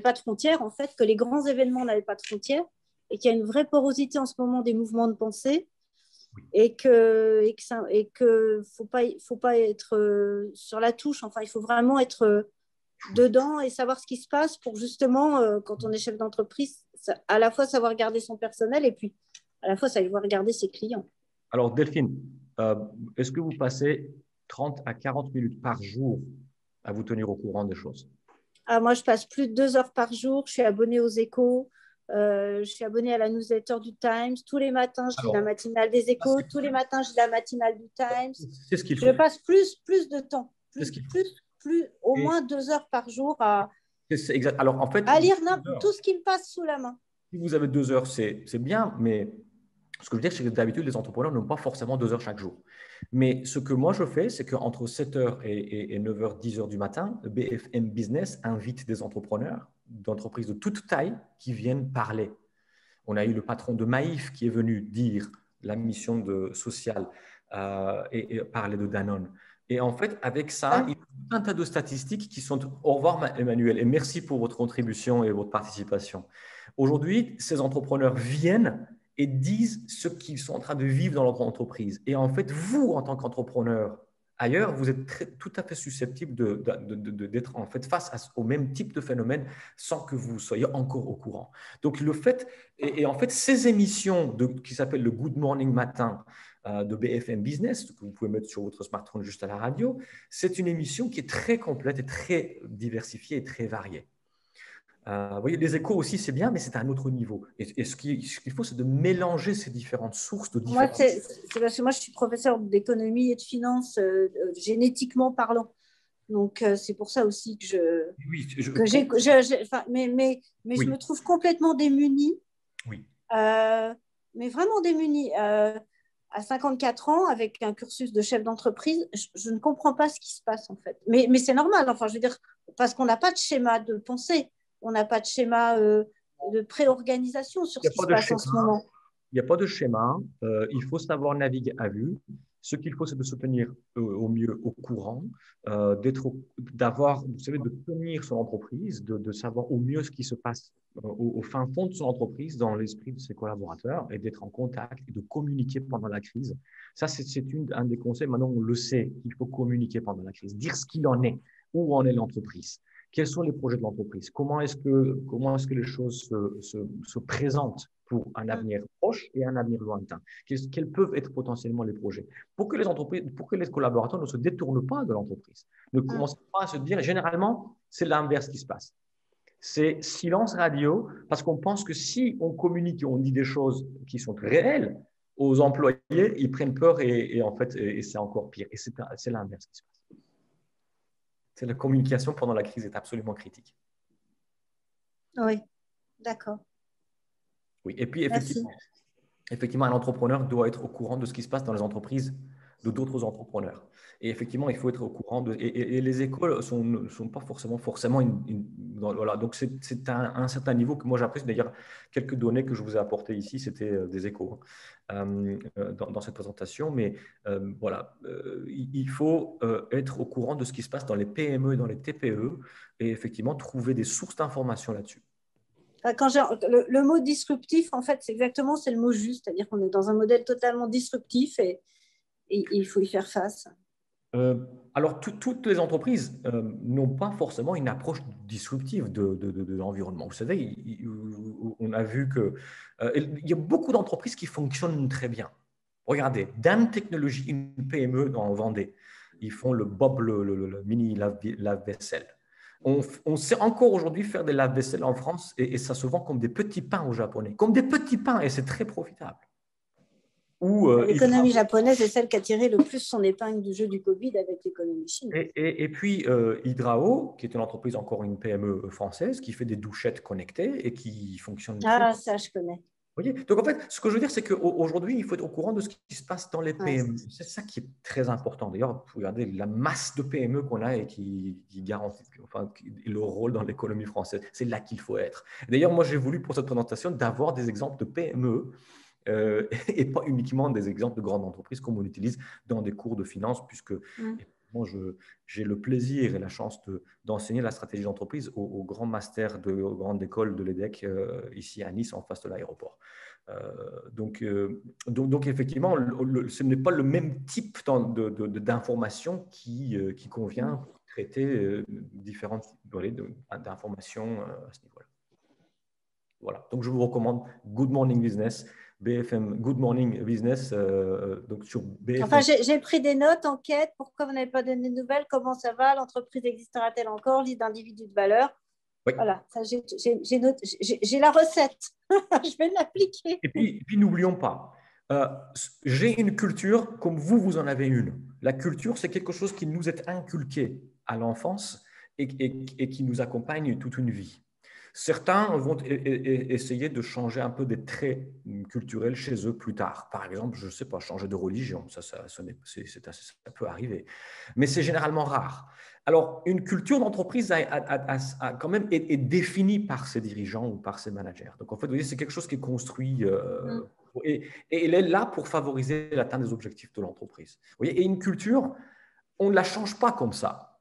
pas de frontières, en fait, que les grands événements n'avaient pas de frontières et qu'il y a une vraie porosité en ce moment des mouvements de pensée. Oui. Et que faut pas être sur la touche. Enfin, il faut vraiment être dedans et savoir ce qui se passe pour justement, quand on est chef d'entreprise, à la fois savoir garder son personnel et puis à la fois savoir garder ses clients. Alors, Delphine, est-ce que vous passez 30 à 40 minutes par jour à vous tenir au courant des choses? Moi, je passe plus de 2 heures par jour. Je suis abonnée aux Échos. Je suis abonnée à la newsletter du Times. Tous les matins, je lis la matinale des Échos. Tous les matins, je lis la matinale du Times. C'est ce qu'il faut. Je passe plus de temps. Au moins 2 heures par jour c'est exact. Alors, en fait, à lire tout ce qui me passe sous la main. Si vous avez 2 heures, c'est bien, mais ce que je veux dire, c'est que d'habitude, les entrepreneurs n'ont pas forcément 2 heures chaque jour. Mais ce que moi, je fais, c'est qu'entre 7 heures et 9 heures, 10 heures du matin, BFM Business invite des entrepreneurs d'entreprises de toute taille qui viennent parler. On a eu le patron de Maïf qui est venu dire la mission sociale et parler de Danone. Et en fait, avec ça, il y a un tas de statistiques qui sont… Au revoir, Emmanuel, et merci pour votre contribution et votre participation. Aujourd'hui, ces entrepreneurs viennent et disent ce qu'ils sont en train de vivre dans leur entreprise. Et en fait, vous, en tant qu'entrepreneur, ailleurs, vous êtes tout à fait susceptible d'être en fait face au même type de phénomène sans que vous soyez encore au courant. Donc, le fait… Et en fait, ces émissions qui s'appellent le Good Morning Matin de BFM Business, que vous pouvez mettre sur votre smartphone juste à la radio, c'est une émission qui est très complète et très diversifiée et très variée. Vous voyez, les échos aussi, c'est bien, mais c'est à un autre niveau. Et ce qu'il faut, c'est de mélanger ces différentes sources de différentes… C'est parce que moi, je suis professeure d'économie et de finance, génétiquement parlant. Donc, c'est pour ça aussi que je me trouve complètement démunie. Oui. Mais vraiment démunie. À 54 ans, avec un cursus de chef d'entreprise, je ne comprends pas ce qui se passe, en fait. Mais c'est normal, enfin, je veux dire, parce qu'on n'a pas de schéma de pensée. On n'a pas de schéma de préorganisation sur ce qui se passe en ce moment. Il n'y a pas de schéma. Il faut savoir naviguer à vue. Ce qu'il faut, c'est de se tenir au mieux au courant, vous savez, de tenir son entreprise, de savoir au mieux ce qui se passe au fin fond de son entreprise, dans l'esprit de ses collaborateurs, et d'être en contact et de communiquer pendant la crise. Ça, c'est un des conseils. Maintenant, on le sait, il faut communiquer pendant la crise, dire ce qu'il en est, où en est l'entreprise. Quels sont les projets de l'entreprise? Comment est-ce que les choses se présentent pour un avenir proche et un avenir lointain? Quels peuvent être potentiellement les projets? Pour que les collaborateurs ne se détournent pas de l'entreprise. Ne commencent pas à se dire, généralement, c'est l'inverse qui se passe. C'est silence radio, parce qu'on pense que si on communique et on dit des choses qui sont réelles aux employés, ils prennent peur et en fait, c'est encore pire. Et c'est l'inverse qui se passe. C'est la communication pendant la crise est absolument critique. Oui, d'accord. Oui, et puis effectivement, un entrepreneur doit être au courant de ce qui se passe dans les entreprises de d'autres entrepreneurs. Et effectivement, il faut être au courant et les écoles ne sont pas forcément voilà. Donc, c'est un certain niveau que moi j'apprécie. D'ailleurs, quelques données que je vous ai apportées ici, c'était des échos dans cette présentation. Mais voilà, il faut être au courant de ce qui se passe dans les PME et dans les TPE et effectivement trouver des sources d'informations là-dessus. Le mot disruptif, en fait, c'est le mot juste. C'est-à-dire qu'on est dans un modèle totalement disruptif et il faut y faire face. Alors, toutes les entreprises n'ont pas forcément une approche disruptive de l'environnement. Vous savez, on a vu qu'il y a beaucoup d'entreprises qui fonctionnent très bien. Regardez, Dan Technologies, une PME en Vendée, ils font le Bob, le mini lave-vaisselle. On sait encore aujourd'hui faire des lave-vaisselle en France et ça se vend comme des petits pains aux Japonais, comme des petits pains et c'est très profitable. L'économie japonaise est celle qui a tiré le plus son épingle du jeu du Covid avec l'économie chinoise. Et puis, Hydrao, qui est une entreprise, encore une PME française, qui fait des douchettes connectées et qui fonctionne Ah, ça, je connais. Vous voyez. Donc, en fait, ce que je veux dire, c'est qu'aujourd'hui, il faut être au courant de ce qui se passe dans les PME. Ouais. C'est ça qui est très important. D'ailleurs, regardez la masse de PME qu'on a et qui garantit le rôle dans l'économie française. C'est là qu'il faut être. D'ailleurs, moi, j'ai voulu pour cette présentation d'avoir des exemples de PME et pas uniquement des exemples de grandes entreprises comme on utilise dans des cours de finance, puisque moi, j'ai le plaisir et la chance d'enseigner la stratégie d'entreprise au grand master de grande école de l'EDEC ici à Nice, en face de l'aéroport. Donc, effectivement, ce n'est pas le même type d'information qui convient pour traiter différents types d'informations à ce niveau-là. Voilà. Donc, je vous recommande Good Morning Business. BFM Good Morning Business, donc sur BFM. Enfin, j'ai pris des notes, enquête, pourquoi vous n'avez pas donné de nouvelles, comment ça va, l'entreprise existera-t-elle encore, liste d'individus de valeur. Oui. Voilà, j'ai la recette, je vais l'appliquer. Et puis n'oublions pas, j'ai une culture comme vous en avez une. La culture, c'est quelque chose qui nous est inculqué à l'enfance et qui nous accompagne toute une vie. Certains vont essayer de changer un peu des traits culturels chez eux plus tard. Par exemple, je ne sais pas, changer de religion, ça peut arriver. Mais c'est généralement rare. Alors, une culture d'entreprise a quand même est définie par ses dirigeants ou par ses managers. Donc, en fait, vous voyez, c'est quelque chose qui est construit et elle est là pour favoriser l'atteinte des objectifs de l'entreprise. Vous voyez, et une culture, on ne la change pas comme ça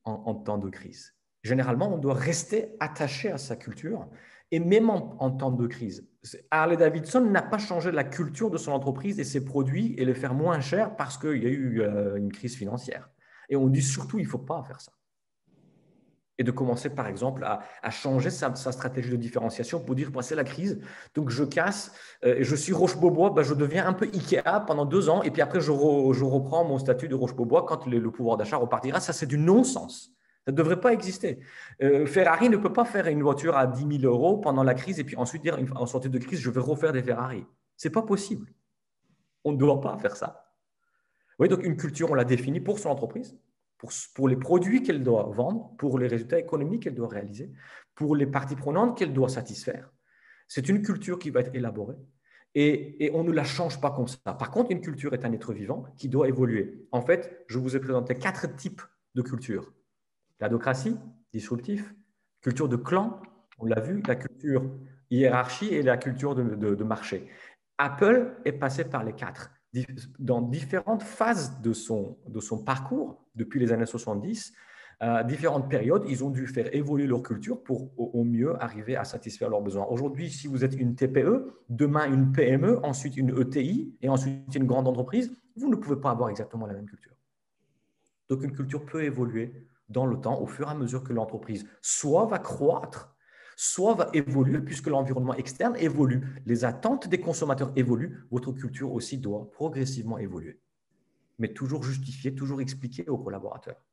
en temps de crise. Généralement, on doit rester attaché à sa culture et même en temps de crise. Harley-Davidson n'a pas changé la culture de son entreprise et ses produits et les faire moins chers parce qu'il y a eu une crise financière. Et on dit surtout, il ne faut pas faire ça. Et de commencer, par exemple, à changer sa stratégie de différenciation pour dire, c'est la crise, donc je casse, je suis Roche-Beaubois, je deviens un peu Ikea pendant 2 ans et puis après, je reprends mon statut de Roche-Beaubois quand le pouvoir d'achat repartira. Ça, c'est du non-sens. Ça ne devrait pas exister. Ferrari ne peut pas faire une voiture à 10 000 euros pendant la crise et puis ensuite dire en sortie de crise, je vais refaire des Ferrari. Ce n'est pas possible. On ne doit pas faire ça. Oui, donc une culture, on l'a définie pour son entreprise, pour les produits qu'elle doit vendre, pour les résultats économiques qu'elle doit réaliser, pour les parties prenantes qu'elle doit satisfaire. C'est une culture qui va être élaborée et on ne la change pas comme ça. Par contre, une culture est un être vivant qui doit évoluer. En fait, je vous ai présenté 4 types de cultures. L'adocratie, disruptif, culture de clan, on l'a vu, la culture hiérarchie et la culture de marché. Apple est passé par les 4 dans différentes phases de son parcours depuis les années 70. Différentes périodes, ils ont dû faire évoluer leur culture pour au mieux arriver à satisfaire leurs besoins. Aujourd'hui, si vous êtes une TPE, demain une PME, ensuite une ETI et ensuite une grande entreprise, vous ne pouvez pas avoir exactement la même culture. Donc, une culture peut évoluer dans le temps au fur et à mesure que l'entreprise soit va croître, soit va évoluer puisque l'environnement externe évolue. Les attentes des consommateurs évoluent. Votre culture aussi doit progressivement évoluer. Mais toujours justifier, toujours expliquer aux collaborateurs.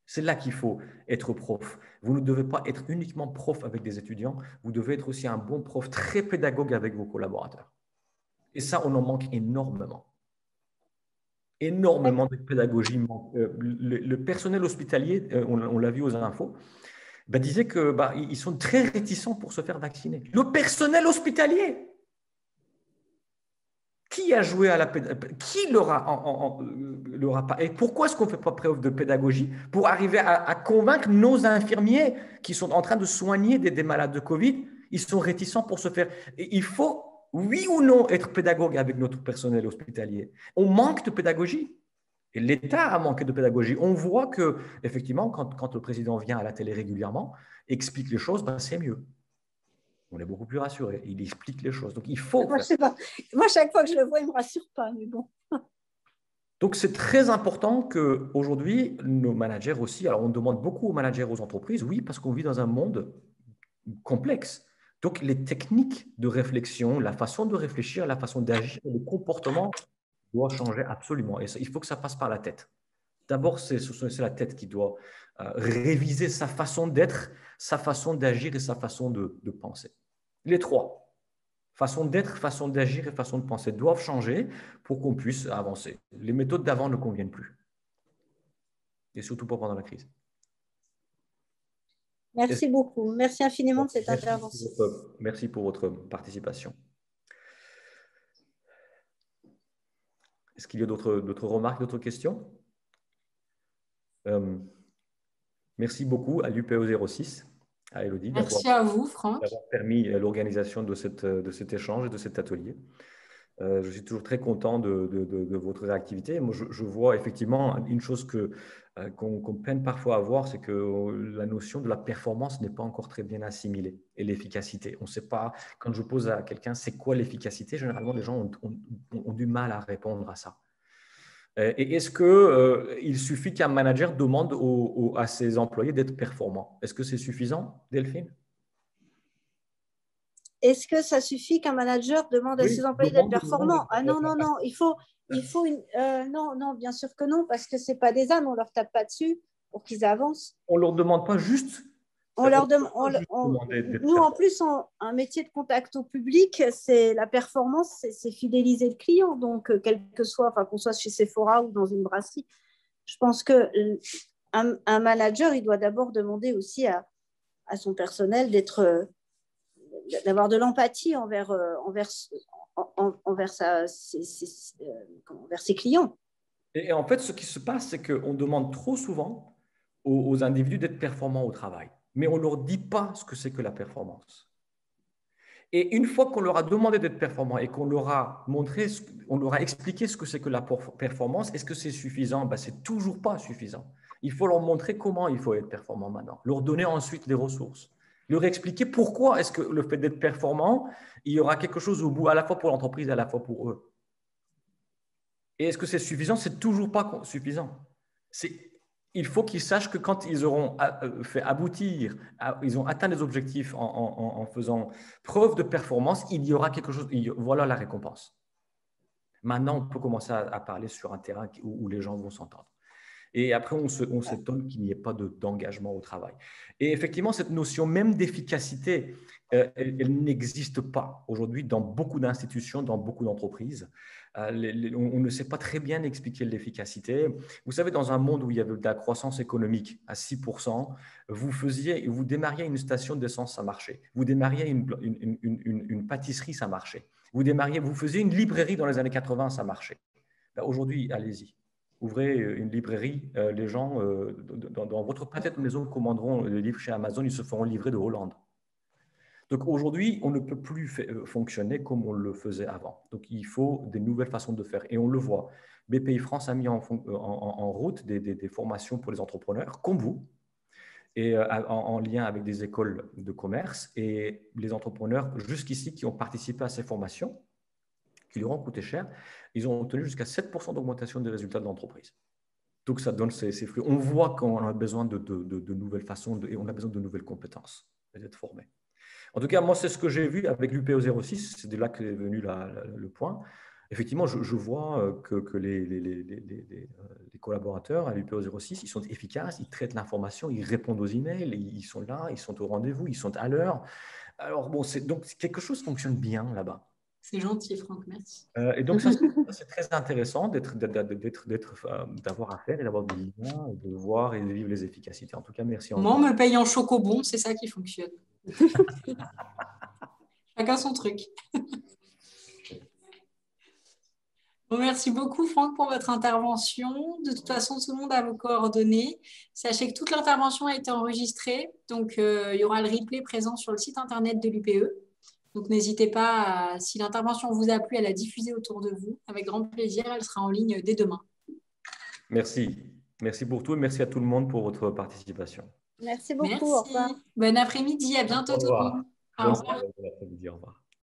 C'est là qu'il faut être prof. Vous ne devez pas être uniquement prof avec des étudiants, vous devez être aussi un bon prof, très pédagogue avec vos collaborateurs. Et ça, on en manque énormément. Énormément de pédagogie. Le personnel hospitalier, on l'a vu aux infos, disait qu'ils sont très réticents pour se faire vacciner. Le personnel hospitalier, qui a joué à la pédagogie? Qui leur a pas? Et pourquoi est-ce qu'on ne fait pas preuve de pédagogie pour arriver à convaincre nos infirmiers qui sont en train de soigner des malades de Covid? Ils sont réticents pour se faire. Et il faut, oui ou non, être pédagogue avec notre personnel hospitalier. On manque de pédagogie. Et l'État a manqué de pédagogie. On voit que, effectivement, quand le président vient à la télé régulièrement, explique les choses, c'est mieux. On est beaucoup plus rassuré. Il explique les choses. Donc, il faut. Moi, je sais pas. Moi, chaque fois que je le vois, il ne me rassure pas, mais bon. Donc, c'est très important qu'aujourd'hui, nos managers aussi, alors on demande beaucoup aux managers, aux entreprises, oui, parce qu'on vit dans un monde complexe. Donc, les techniques de réflexion, la façon de réfléchir, la façon d'agir, le comportement doit changer absolument. Et ça, il faut que ça passe par la tête. D'abord, c'est la tête qui doit réviser sa façon d'être, sa façon d'agir et sa façon de penser. Les 3. Façon d'être, façon d'agir et façon de penser doivent changer pour qu'on puisse avancer. Les méthodes d'avant ne conviennent plus. Et surtout pas pendant la crise. Merci beaucoup. Merci infiniment de cette intervention. Merci pour votre participation. Est-ce qu'il y a d'autres remarques, d'autres questions? Merci beaucoup à l'UPO 06, à Élodie, merci à vous, Franck, d'avoir permis l'organisation de cet échange et de cet atelier. Je suis toujours très content de votre activité. Moi, je vois effectivement une chose qu'on peine parfois à voir, c'est que la notion de la performance n'est pas encore très bien assimilée et l'efficacité. On ne sait pas, quand je pose à quelqu'un c'est quoi l'efficacité, généralement les gens ont du mal à répondre à ça. Et est-ce qu'il suffit qu'un manager demande à ses employés d'être performants? Est-ce que c'est suffisant, Delphine? Est-ce que ça suffit qu'un manager demande à ses employés d'être performants? Ah non, non, non, non, bien sûr que non, parce que ce n'est pas des ânes, on ne leur tape pas dessus pour qu'ils avancent. On ne leur demande pas juste. Nous, en plus, un métier de contact au public, c'est la performance, c'est fidéliser le client. Donc, quel que soit, enfin, qu'on soit chez Sephora ou dans une brasserie, je pense qu'un manager, il doit d'abord demander aussi à son personnel d'avoir de l'empathie envers ses clients. Et en fait, ce qui se passe, c'est qu'on demande trop souvent aux individus d'être performants au travail, mais on ne leur dit pas ce que c'est que la performance. Et une fois qu'on leur a demandé d'être performants et qu'on leur a montré, on leur a expliqué ce que c'est que la performance, est-ce que c'est suffisant? Ce n'est toujours pas suffisant. Il faut leur montrer comment il faut être performant maintenant, leur donner ensuite les ressources. Leur expliquer pourquoi est-ce que le fait d'être performant, il y aura quelque chose au bout, à la fois pour l'entreprise et à la fois pour eux. Et est-ce que c'est suffisant? C'est toujours pas suffisant. Il faut qu'ils sachent que quand ils auront fait aboutir, ils ont atteint des objectifs en faisant preuve de performance, il y aura quelque chose, voilà la récompense. Maintenant, on peut commencer à parler sur un terrain où les gens vont s'entendre. Et après, on s'étonne qu'il n'y ait pas d'engagement au travail. Et effectivement, cette notion même d'efficacité, elle n'existe pas aujourd'hui dans beaucoup d'institutions, dans beaucoup d'entreprises. On ne sait pas très bien expliquer l'efficacité. Vous savez, dans un monde où il y avait de la croissance économique à 6%, vous démarriez une station d'essence, ça marchait. Vous démarriez une pâtisserie, ça marchait. Vous faisiez une librairie dans les années 80, ça marchait. Aujourd'hui, allez-y. Ouvrez une librairie, les gens dans votre petite maison commanderont les livres chez Amazon, ils se feront livrer de Hollande. Donc aujourd'hui, on ne peut plus fonctionner comme on le faisait avant. Donc il faut des nouvelles façons de faire et on le voit. BPI France a mis en route des formations pour les entrepreneurs comme vous et en lien avec des écoles de commerce et les entrepreneurs jusqu'ici qui ont participé à ces formations, qui leur ont coûté cher, ils ont obtenu jusqu'à 7% d'augmentation des résultats de l'entreprise. Donc, ça donne ses fruits. On voit qu'on a besoin de nouvelles façons et on a besoin de nouvelles compétences d'être formés. En tout cas, moi, c'est ce que j'ai vu avec l'UPO 06. C'est de là qu'est venu le point. Effectivement, je vois que les collaborateurs à l'UPO 06, ils sont efficaces, ils traitent l'information, ils répondent aux emails, ils sont là, ils sont au rendez-vous, ils sont à l'heure. Alors, bon, donc quelque chose fonctionne bien là-bas. C'est gentil, Franck, merci. Et donc, ça, c'est très intéressant d'avoir à faire et d'avoir du lien, de voir et de vivre les efficacités. En tout cas, merci encore. Moi, on me paye en chocobon, c'est ça qui fonctionne. Chacun son truc. Bon, merci beaucoup, Franck, pour votre intervention. De toute façon, tout le monde a vos coordonnées. Sachez que toute l'intervention a été enregistrée. Donc, il y aura le replay présent sur le site internet de l'UPE. Donc, n'hésitez pas, si l'intervention vous a plu, à la diffuser autour de vous. Avec grand plaisir, elle sera en ligne dès demain. Merci. Merci pour tout et merci à tout le monde pour votre participation. Merci beaucoup. Merci. Au revoir. Bon après-midi. À bientôt, tout le monde. Au revoir. Bon après-midi. Au revoir.